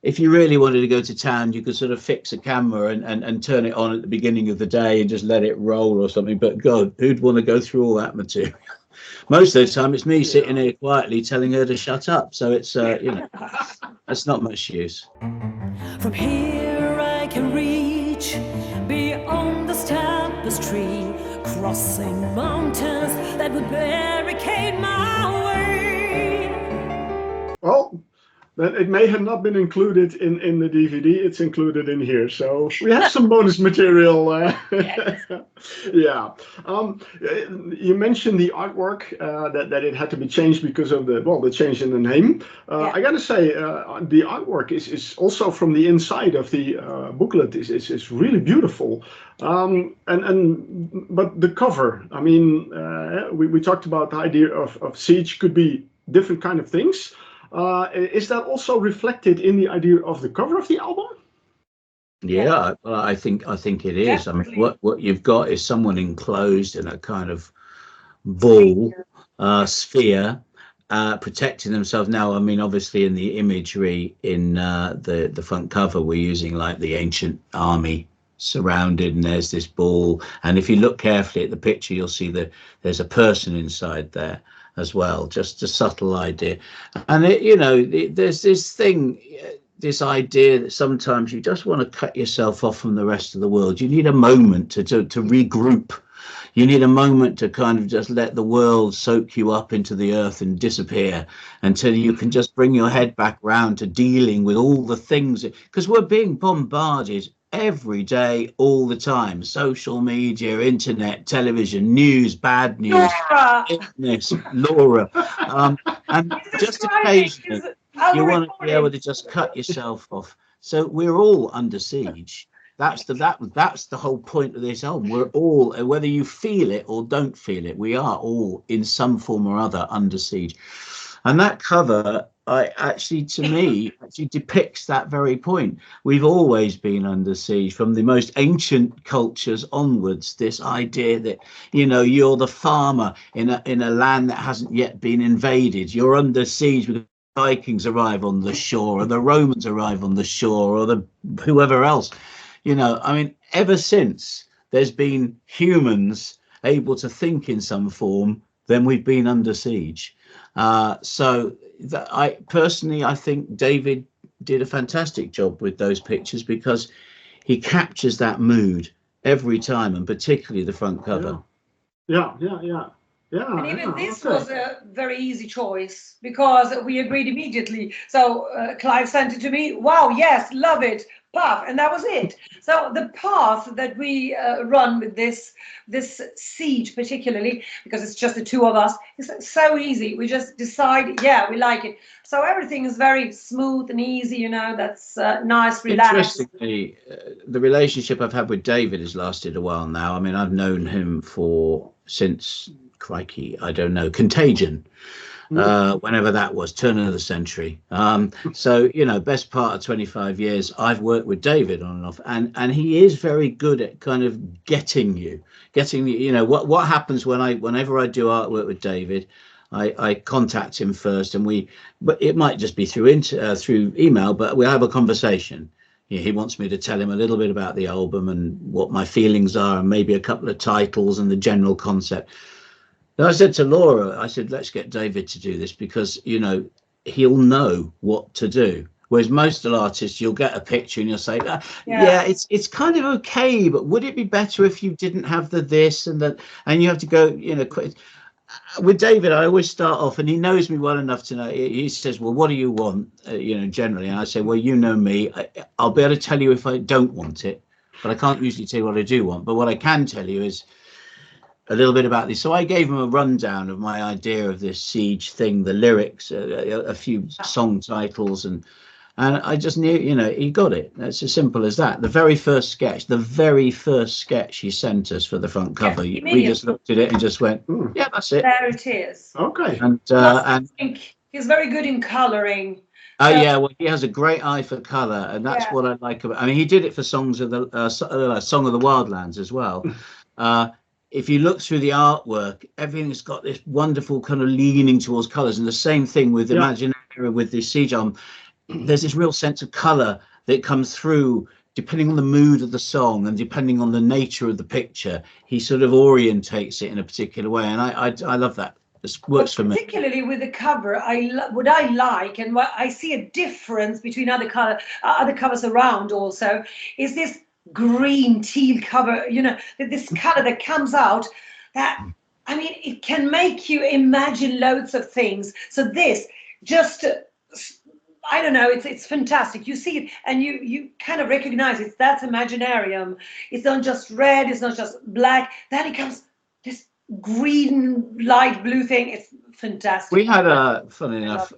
if you really wanted to go to town, you could sort of fix a camera and turn it on at the beginning of the day and just let it roll or something. But God, who'd want to go through all that material? Most of the time, it's me sitting here quietly telling her to shut up. So it's, you know, that's not much use. From here I can reach beyond this tapestry, crossing mountains that would barricade my way. Well, then it may have not been included in the DVD. It's included in here, so we have some bonus material. Yeah. You mentioned the artwork, that it had to be changed because of the change in the name. I gotta say, the artwork is also from the inside of the booklet is really beautiful. But the cover, I mean, we talked about the idea of siege could be different kind of things. Is that also reflected in the idea of the cover of the album? Yeah, well, I think it is. Definitely. I mean, what you've got is someone enclosed in a kind of ball sphere, protecting themselves. Now, I mean, obviously, in the imagery in the front cover, we're using like the ancient army surrounded, and there's this ball. And if you look carefully at the picture, you'll see that there's a person inside there as well, just a subtle idea. And it, you know, there's this thing, this idea that sometimes you just want to cut yourself off from the rest of the world. You need a moment to regroup. You need a moment to kind of just let the world soak you up into the earth and disappear until you can just bring your head back round to dealing with all the things, because we're being bombarded every day, all the time. Social media, internet, television, news, bad news, fitness, Laura. And just occasionally, you want to be able to just cut yourself off. So we're all under siege. That's the whole point of this album. We're all, whether you feel it or don't feel it, we are all in some form or other under siege. And that cover, to me, depicts that very point. We've always been under siege from the most ancient cultures onwards. This idea that, you know, you're the farmer in a land that hasn't yet been invaded. You're under siege because the Vikings arrive on the shore, or the Romans arrive on the shore, or the whoever else. You know, I mean, ever since there's been humans able to think in some form, then we've been under siege. So I think David did a fantastic job with those pictures, because he captures that mood every time, and particularly the front cover. Yeah. And even this was a very easy choice, because we agreed immediately. So Clive sent it to me. Wow, yes, love it. Puff, and that was it. So the path that we run with this siege, particularly because it's just the two of us, is so easy. We just decide, yeah, we like it. So everything is very smooth and easy, you know. That's nice, relaxed. Interestingly, the relationship I've had with David has lasted a while now. I mean, I've known him since, crikey, I don't know, Contagion. Whenever that was, turn of the century. So, you know, best part of 25 years I've worked with David on and off, and he is very good at kind of getting you know, what happens whenever I do artwork with David. I contact him first, but it might just be through email, but we'll have a conversation. He wants me to tell him a little bit about the album and what my feelings are, and maybe a couple of titles and the general concept. And I said to Laura, let's get David to do this, because, you know, he'll know what to do. Whereas most artists, you'll get a picture and you'll say, yeah, it's kind of okay, but would it be better if you didn't have the this and that? And you have to go, you know, with David, I always start off, and he knows me well enough to know. He says, "Well, what do you want?" Generally, and I say, "Well, you know me. I'll be able to tell you if I don't want it, but I can't usually tell you what I do want. But what I can tell you is a little bit about this." So I gave him a rundown of my idea of this siege thing, the lyrics, a few song titles, and I just knew, he got it. It's as simple as that. The very first sketch he sent us for the front cover, we just looked at it and just went, yeah, that's it. There it is. Okay. And I think he's very good in colouring. Oh yeah, well, he has a great eye for colour, and that's what I like about. I mean, he did it for songs of the Song of the Wildlands as well. If you look through the artwork, everything's got this wonderful kind of leaning towards colours, and the same thing with Imagianerium with the siege arm. There's this real sense of colour that comes through depending on the mood of the song and depending on the nature of the picture. He sort of orientates it in a particular way, and I love that. This works for me. Particularly with the cover, what I like and what I see a difference between other covers around also is this green teal cover. This color that comes out. That I mean, it can make you imagine loads of things. So this just. I don't know, it's fantastic. You see it and you kind of recognize it. That's Imaginarium. It's not just red, it's not just black. Then it comes this green, light blue thing. It's fantastic. We had funny enough,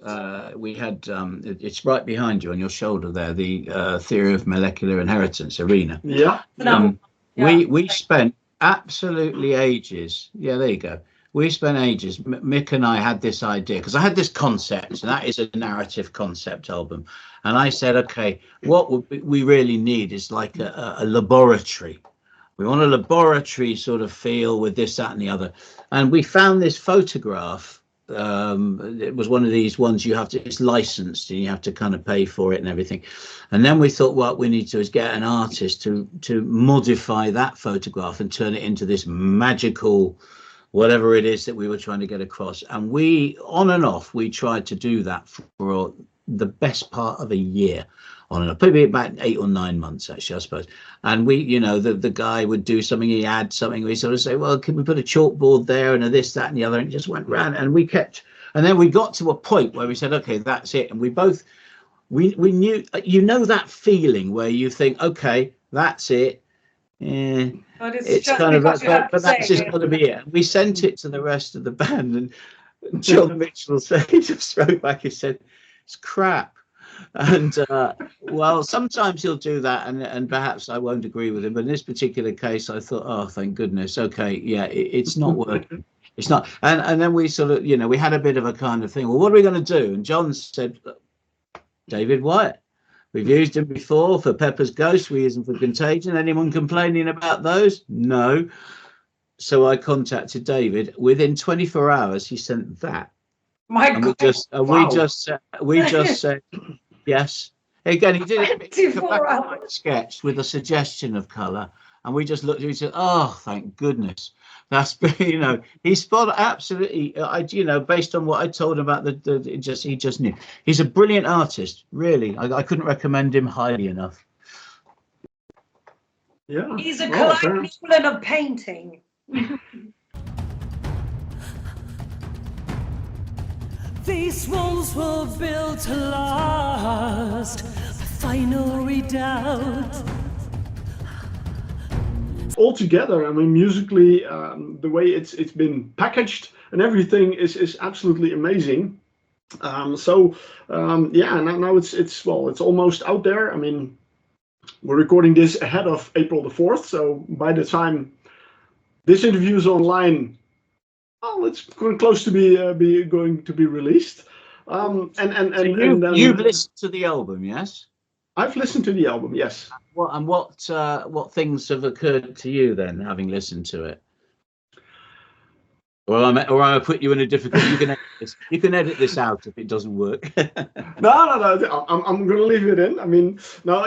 we had it's right behind you on your shoulder there, the theory of molecular inheritance arena. Yeah. We spent absolutely ages. Yeah, there you go. We spent ages. Mick and I had this idea because I had this concept, and that is a narrative concept album. And I said, okay, what we really need is like a laboratory. We want a laboratory sort of feel with this, that, and the other. And we found this photograph. It was one of these ones it's licensed and you have to kind of pay for it and everything. And then we thought what we need to do is get an artist to modify that photograph and turn it into this magical whatever it is that we were trying to get across. And we, on and off, we tried to do that for the best part of a year, on and off, probably about 8 or 9 months, actually, I suppose. And we, the guy would do something, he'd add something, we sort of say, well, can we put a chalkboard there and a this, that, and the other, and it just went round, and we kept, and then we got to a point where we said, okay, that's it. And we both, we knew, that feeling where you think, okay, that's it. Yeah, it's kind of but that's just got to be it. We sent it to the rest of the band, and John Mitchell said, he just wrote back, he said, it's crap. And well, sometimes he'll do that, and perhaps I won't agree with him, but in this particular case I thought, oh, thank goodness, okay, yeah, it's not working. It's not. And then we sort of, we had a bit of a kind of thing, well, what are we going to do? And John said, David Wyatt. We've used him before for Pepper's Ghost. We use him for Contagion. Anyone complaining about those? No. So I contacted David. Within 24 hours, he sent that. My and God. we just said yes. Again, he did it 24 hours. Sketch with a suggestion of colour, and we just looked at each other. Oh, thank goodness. That's he's spot absolutely. Based on what I told him about he just knew. He's a brilliant artist, really. I couldn't recommend him highly enough. Yeah, he's a Clive Nolan of painting. These walls were built to last. A final redoubt. Altogether, I mean, musically, the way it's been packaged and everything is absolutely amazing. Now it's almost out there. I mean, we're recording this ahead of April the 4th, so by the time this interview is online, it's close to be going to be released. You've listened to the album, yes? I've listened to the album, yes. What things have occurred to you then, having listened to it? Or I put you in a difficult. You can edit this out if it doesn't work. No. I'm going to leave it in. I mean, no.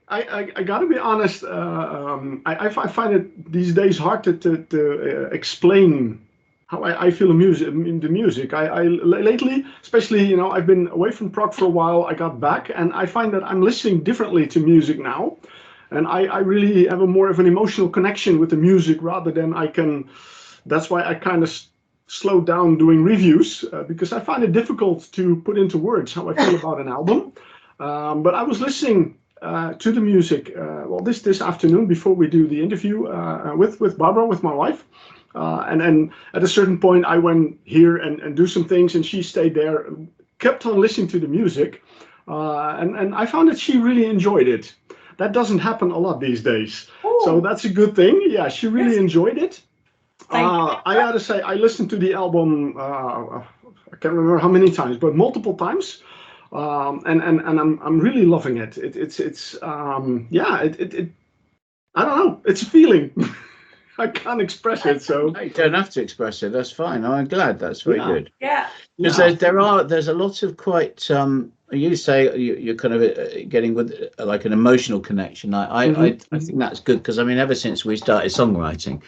I got to be honest. I find it these days hard to explain how I feel the music. I lately, especially, I've been away from prog for a while. I got back, and I find that I'm listening differently to music now, and I really have more of an emotional connection with the music rather than I can. That's why I kind of slowed down doing reviews because I find it difficult to put into words how I feel about an album. But I was listening to the music this afternoon before we do the interview with Barbara, with my wife. And then at a certain point, I went here and do some things, and she stayed there, kept on listening to the music. And I found that she really enjoyed it. That doesn't happen a lot these days. Ooh. So that's a good thing. Yeah, she really enjoyed it. I gotta say, I listened to the album, I can't remember how many times, but multiple times. And I'm really loving it. It's I don't know, it's a feeling. I can't express it, so You don't have to express it. That's fine. I'm glad. That's very good. Yeah. Because there's a lot of quite. You say you're kind of getting with like an emotional connection. I think that's good because I mean, ever since we started songwriting,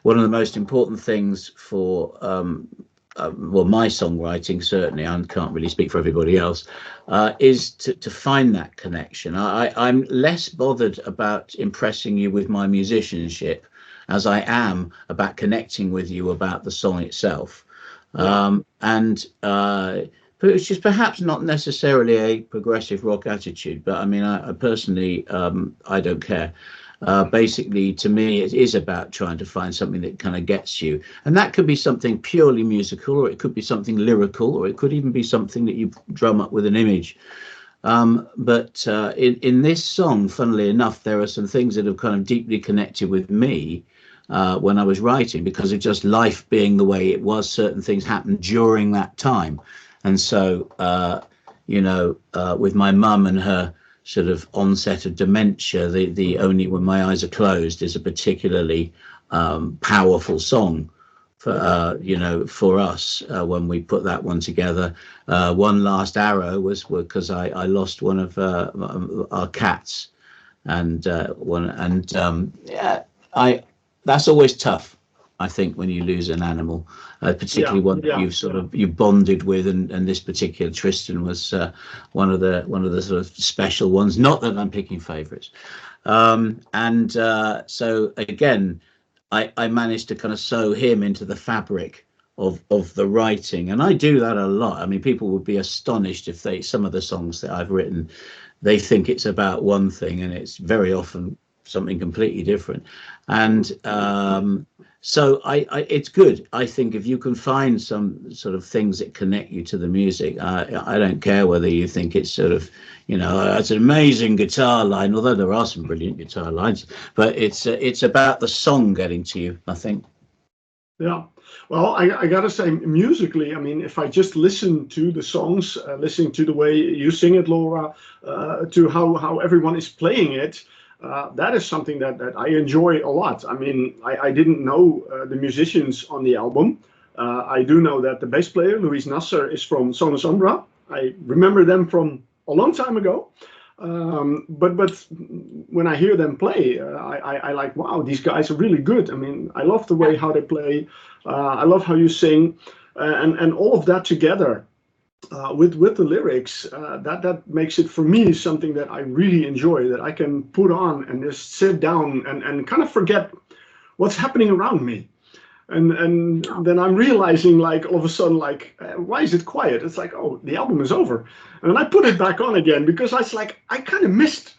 one of the most important things for my songwriting, certainly, I can't really speak for everybody else, is to find that connection. I'm less bothered about impressing you with my musicianship as I am about connecting with you about the song itself. But it's just perhaps not necessarily a progressive rock attitude, but I mean, I personally, I don't care. Basically, to me, it is about trying to find something that kind of gets you. And that could be something purely musical, or it could be something lyrical, or it could even be something that you drum up with an image. But in this song, funnily enough, there are some things that have kind of deeply connected with me when I was writing, because of just life being the way it was. Certain things happened during that time. And so, with my mum and her sort of onset of dementia, the Only When My Eyes Are Closed is a particularly powerful song for us when we put that one together. One Last Arrow was because I lost one of our cats, and that's always tough, I think, when you lose an animal, particularly one that you bonded with, and this particular Tristan was one of the sort of special ones. Not that I'm picking favourites, so again, I managed to kind of sew him into the fabric of the writing, and I do that a lot. I mean, people would be astonished if some of the songs that I've written, they think it's about one thing, and it's very often something completely different. And so it's good, I think, if you can find some sort of things that connect you to the music. I don't care whether you think it's sort of, it's an amazing guitar line, although there are some brilliant guitar lines, but it's about the song getting to you, I think. Yeah. Well, I gotta say, musically, I mean, if I just listen to the songs, listening to the way you sing it, Laura, to how everyone is playing it, that is something that I enjoy a lot. I mean, I didn't know the musicians on the album. I do know that the bass player, Luis Nasser, is from Sonus Umbra. I remember them from a long time ago. But when I hear them play, I like, wow, these guys are really good. I mean, I love the way how they play. I love how you sing, and all of that together. With the lyrics, that makes it for me something that I really enjoy, that I can put on and just sit down and kind of forget what's happening around me. And then I'm realizing, like, all of a sudden, like, why is it quiet? It's like, oh, the album is over. And then I put it back on again because I was like, I kind of missed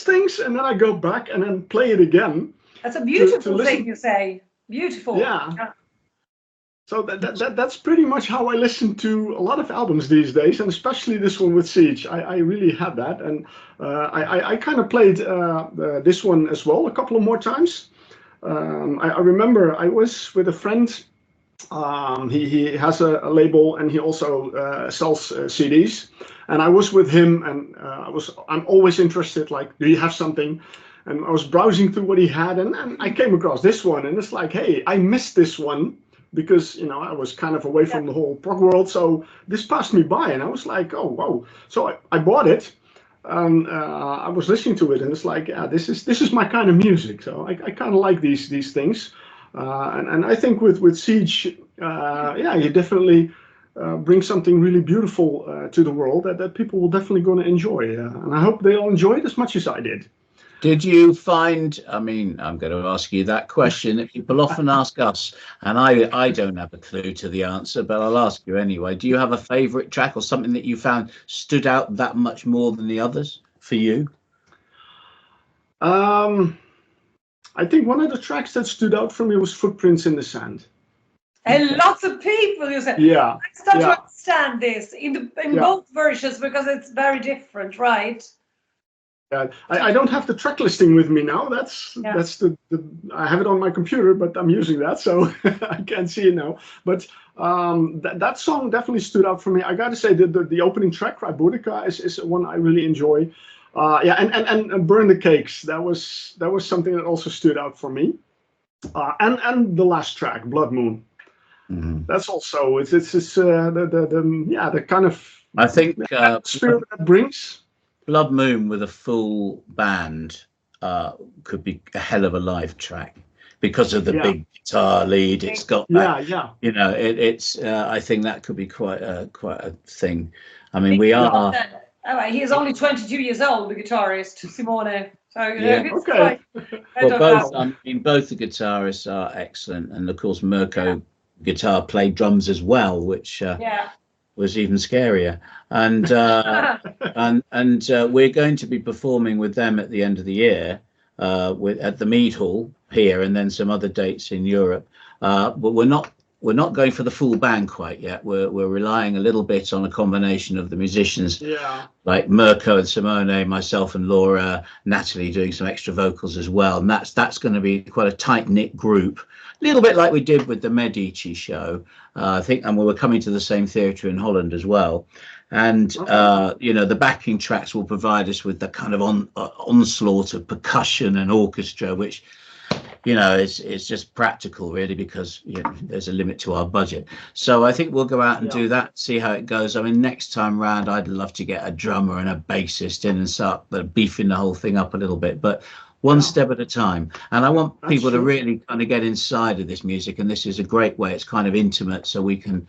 things, and then I go back and then play it again. That's a beautiful thing you say. Beautiful. Yeah. So that's pretty much how I listen to a lot of albums these days, and especially this one with Siege. I really had that, and I kind of played this one as well a couple of more times. I remember I was with a friend. He has a label, and he also sells CDs. And I was with him, and I'm always interested. Like, do you have something? And I was browsing through what he had, and I came across this one, and it's like, hey, I missed this one because I was kind of away from the whole prog world. So this passed me by, and I was like, oh wow! So I bought it. I was listening to it, and it's like, yeah, this is my kind of music. So I kind of like these things, and I think with Siege, you definitely bring something really beautiful to the world that people will definitely going to enjoy, and I hope they all enjoy it as much as I did. Did you find, I mean, I'm going to ask you that question that people often ask us, and I don't have a clue to the answer, but I'll ask you anyway. Do you have a favorite track or something that you found stood out that much more than the others for you? I think one of the tracks that stood out for me was Footprints in the Sand. And lots of people, you said, Yeah. I start yeah. to understand this in both versions because it's very different, right? Yeah, I don't have the track listing with me now. That's the I have it on my computer, but I'm using that, so I can't see it now. But that song definitely stood out for me. I got to say the opening track, Boudica, is one I really enjoy. And Burn the Cakes. That was something that also stood out for me. And the last track, Blood Moon. Mm-hmm. That's also it's the kind of I think spirit that brings. Blood Moon with a full band could be a hell of a live track because of the big guitar lead. It's got that, you know, it's I think that could be quite a thing. I mean, we are. All right, he is only 22 years old, the guitarist Simone. So it's okay. Well, I mean, both the guitarists are excellent, and of course Mirko guitar played drums as well, which was even scarier. And we're going to be performing with them at the end of the year at the Mead Hall here, and then some other dates in Europe. But we're not going for the full band quite yet. We're relying a little bit on a combination of the musicians, like Mirko and Simone, myself and Laura, Natalie doing some extra vocals as well. And that's going to be quite a tight knit group. A little bit like we did with the Medici show, I think, and we were coming to the same theatre in Holland as well. And, you know, the backing tracks will provide us with the kind of onslaught of percussion and orchestra, which, you know, it's just practical, really, because there's a limit to our budget. So I think we'll go out and do that, see how it goes. I mean, next time round, I'd love to get a drummer and a bassist in and start beefing the whole thing up a little bit. But one step at a time. And I want people to really kind of get inside of this music. And this is a great way. It's kind of intimate. So we can,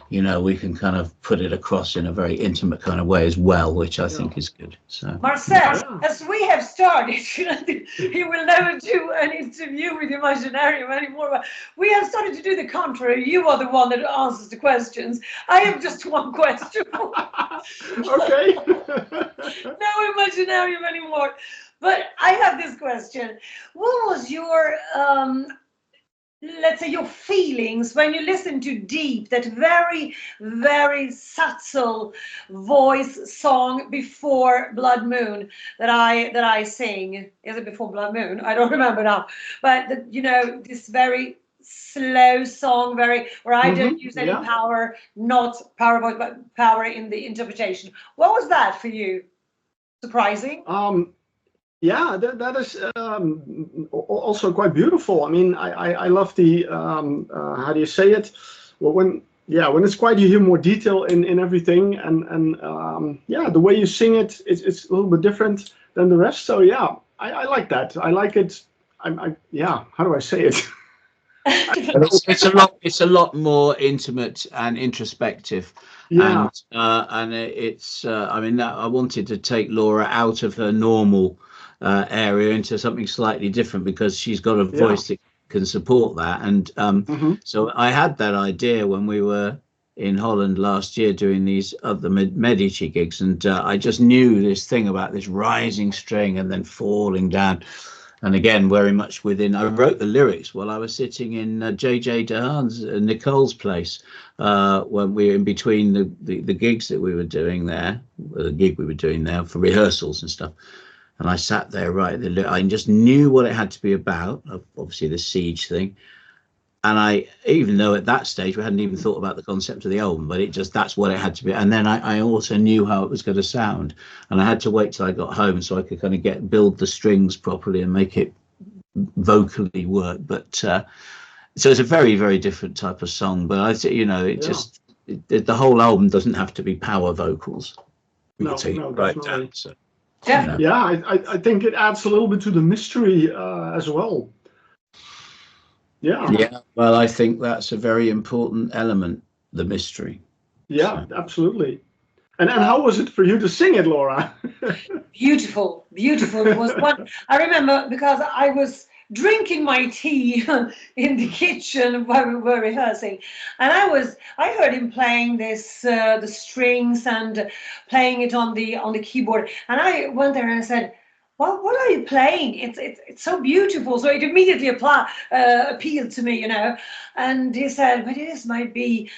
you know, we can kind of put it across in a very intimate kind of way as well, which I think is good. So Marcel, as we have started, he will never do an interview with Imaginarium anymore. But we have started to do the contrary. You are the one that answers the questions. I have just one question. Okay. No Imaginarium anymore. But I have this question. What was your, let's say, your feelings when you listened to Deep, that very, very subtle voice song before Blood Moon that I sing? Is it before Blood Moon? I don't remember now. But, you know, this very slow song, where I don't use any power, not power voice, but power in the interpretation. What was that for you? Surprising? Yeah, that is also quite beautiful. I mean, I love the how do you say it? Well, when it's quite, you hear more detail in everything, and the way you sing it, it's a little bit different than the rest. So I like that. I like it. How do I say it? it's a lot more intimate and introspective. And it's I mean, I wanted to take Laura out of her normal area into something slightly different, because she's got a voice that can support that. And so I had that idea when we were in Holland last year doing these other Medici gigs, and I just knew this thing about this rising string and then falling down. And again, very much within, I wrote the lyrics while I was sitting in JJ Dehaan's, Nicole's place, when we were in between the gigs that we were doing there, the gig we were doing there for rehearsals and stuff. And I sat there, I just knew what it had to be about, obviously the siege thing. And I, even though at that stage we hadn't even thought about the concept of the album, but that's what it had to be. And then I also knew how it was going to sound. And I had to wait till I got home so I could kind of build the strings properly and make it vocally work. But so it's a very, very different type of song. But I think, you know, the whole album doesn't have to be power vocals. No, right down. So. I think it adds a little bit to the mystery as well. Yeah, well, I think that's a very important element, the mystery. Yeah, absolutely. And how was it for you to sing it, Laura? Beautiful, beautiful. It was one. I remember because I was drinking my tea in the kitchen while we were rehearsing, and I heard him playing this the strings and playing it on the keyboard, and I went there and I said, "Well, what are you playing? It's so beautiful." So it immediately appealed to me, you know. And he said, "But this might be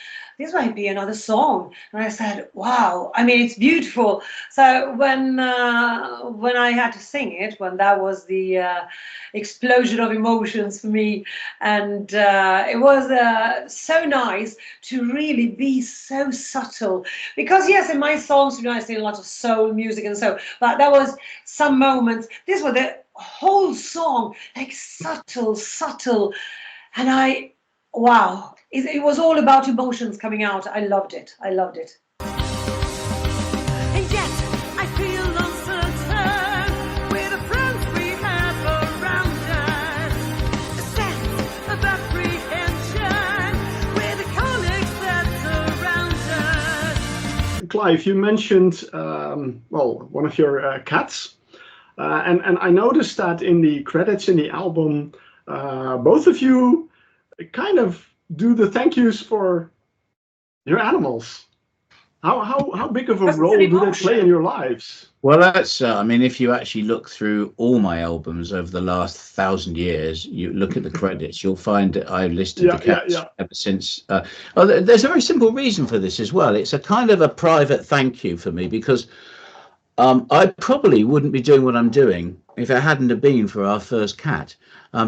another song." And I said, "Wow, I mean, it's beautiful." So when I had to sing it, when that was the explosion of emotions for me, and it was so nice to really be so subtle. Because yes, in my songs, you know, I sing a lot of soul music and so, but there was some moments. This was the whole song, like subtle, and wow. It was all about emotions coming out. I loved it. And yet I feel uncertain with the friends we have around us. A sense of apprehension with the colleagues that surround us. Clive, you mentioned one of your cats, and I noticed that in the credits in the album, both of you kind of do the thank yous for your animals. How big of a role do they play in your lives? Well, that's, I mean, if you actually look through all my albums over the last 1,000 years, you look at the credits, you'll find that I listed the cats ever since. There's a very simple reason for this as well. It's a kind of a private thank you for me, because I probably wouldn't be doing what I'm doing if it hadn't have been for our first cat.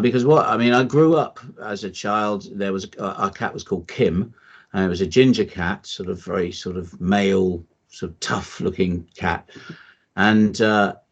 Because I grew up as a child. There was our cat was called Kim, and it was a ginger cat, very male, tough looking cat. And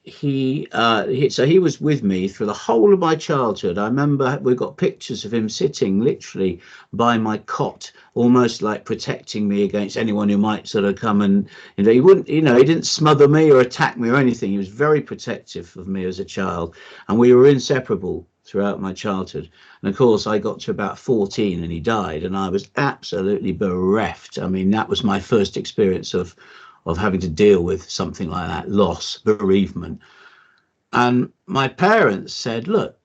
he was with me through the whole of my childhood. I remember we got pictures of him sitting literally by my cot, almost like protecting me against anyone who might come and, you know, he wouldn't, you know, he didn't smother me or attack me or anything. He was very protective of me as a child, and we were inseparable throughout my childhood. And of course I got to about 14 and he died, and I was absolutely bereft. I mean, that was my first experience of having to deal with something like that, loss, bereavement. And my parents said, "Look,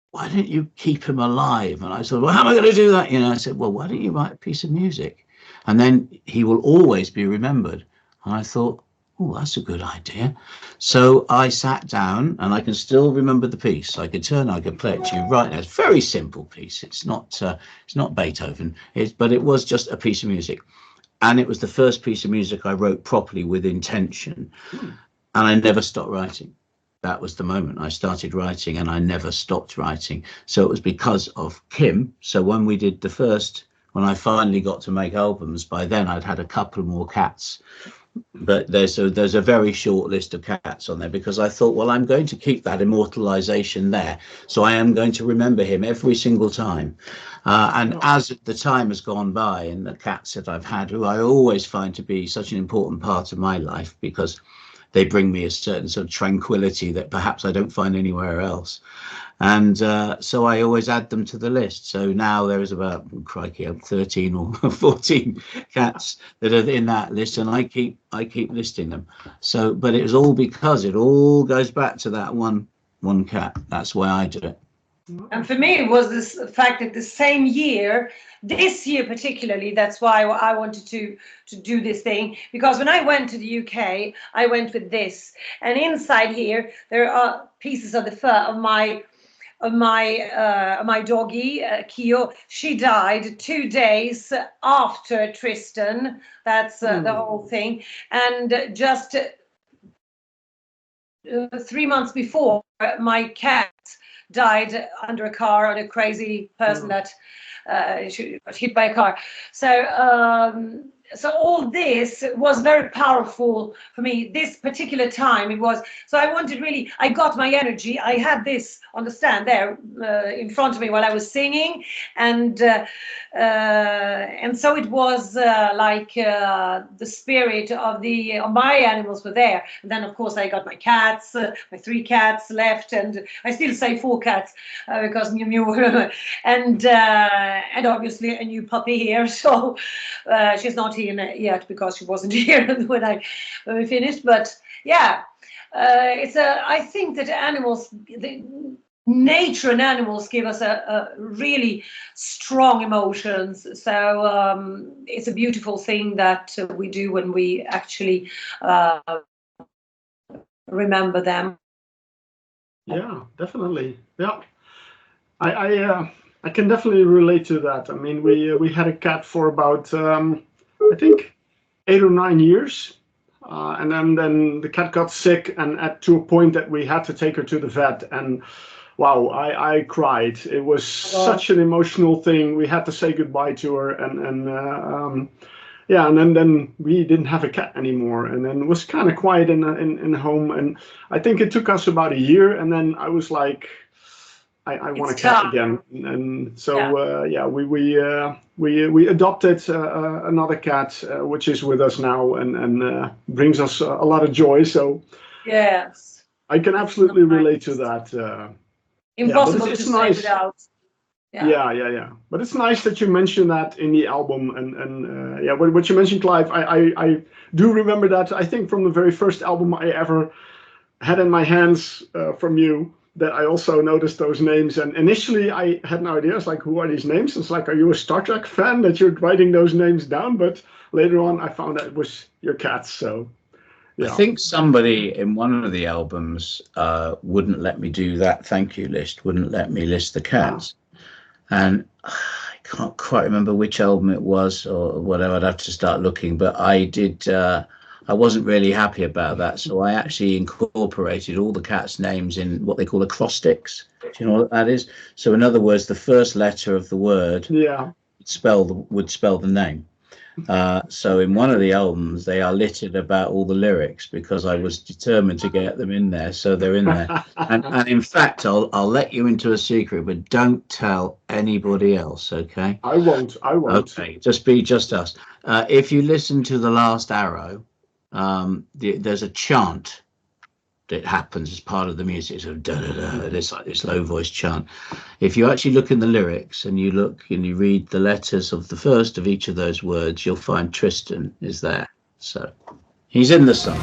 why don't you keep him alive?" And I said, "Well, how am I going to do that?" You know, I said, "Well, why don't you write a piece of music? And then he will always be remembered." And I thought, "Oh, that's a good idea." So I sat down, and I can still remember the piece. I could play it to you right now. It's a very simple piece. It's not Beethoven, but it was just a piece of music. And it was the first piece of music I wrote properly with intention. And I never stopped writing. That was the moment I started writing, and I never stopped writing. So it was because of Kim. So when I finally got to make albums, by then I'd had a couple more cats. But there's a very short list of cats on there, because I thought, well, I'm going to keep that immortalization there. So I am going to remember him every single time. And as the time has gone by, and the cats that I've had, who I always find to be such an important part of my life, because they bring me a certain sort of tranquility that perhaps I don't find anywhere else. And so I always add them to the list. So now there is about, crikey, 13 or 14 cats that are in that list, and I keep listing them. So, but it was all because it all goes back to that one cat. That's why I do it. And for me, it was this fact that the same year, this year particularly, that's why I wanted to do this thing, because when I went to the UK, I went with this, and inside here there are pieces of the fur of my doggy, Kyo. She died 2 days after Tristan. That's the whole thing. And just 3 months before, my cat died under a car, on a crazy person that she got hit by a car. So all this was very powerful for me. This particular time, it was, so I wanted really, I got my energy. I had this on the stand there in front of me while I was singing, and so it was like the spirit of my animals were there. And then of course I got my cats, my 3 cats left, and I still say 4 cats because Mew Mew, and obviously a new puppy here. So she's not here in it yet because she wasn't here when we finished. But yeah, I think that nature and animals give us a really strong emotions. So it's a beautiful thing that we do when we actually remember them. Yeah, definitely. Yeah, I can definitely relate to that. I mean, we had a cat for about I think 8 or 9 years, and then the cat got sick, and to a point that we had to take her to the vet. And wow, I cried. It was such an emotional thing. We had to say goodbye to her, and yeah, and then we didn't have a cat anymore, and then it was kind of quiet in home. And I think it took us about a year, and then I was like, I want a cat again. And so yeah, we adopted another cat, which is with us now, and brings us a lot of joy. So yes, I can absolutely relate to that. Impossible it's to nice. say without. Yeah. But it's nice that you mentioned that in the album, and yeah, what you mentioned, Clive, I do remember that. I think from the very first album I ever had in my hands from you, that I also noticed those names. And initially I had no idea. It's like, who are these names? It's like, are you a Star Trek fan that you're writing those names down? But later on I found that it was your cats. So yeah. I think somebody in one of the albums wouldn't let me do that thank you list, wouldn't let me list the cats. And I can't quite remember which album it was or whatever. I'd have to start looking, but I did. I wasn't really happy about that, so I actually incorporated all the cats' names in what they call acrostics. Do you know what that is? So, in other words, the first letter of the word would spell the name. So in one of the albums, they are littered about all the lyrics because I was determined to get them in there. So they're in there. And in fact, I'll let you into a secret, but don't tell anybody else, okay? I won't. Okay, just us. If you listen to The Last Arrow, there's a chant that happens as part of the music. So da da da. It's like this low voice chant. If you actually look in the lyrics and you look and you read the letters of the first of each of those words, you'll find Tristan is there. So he's in the song.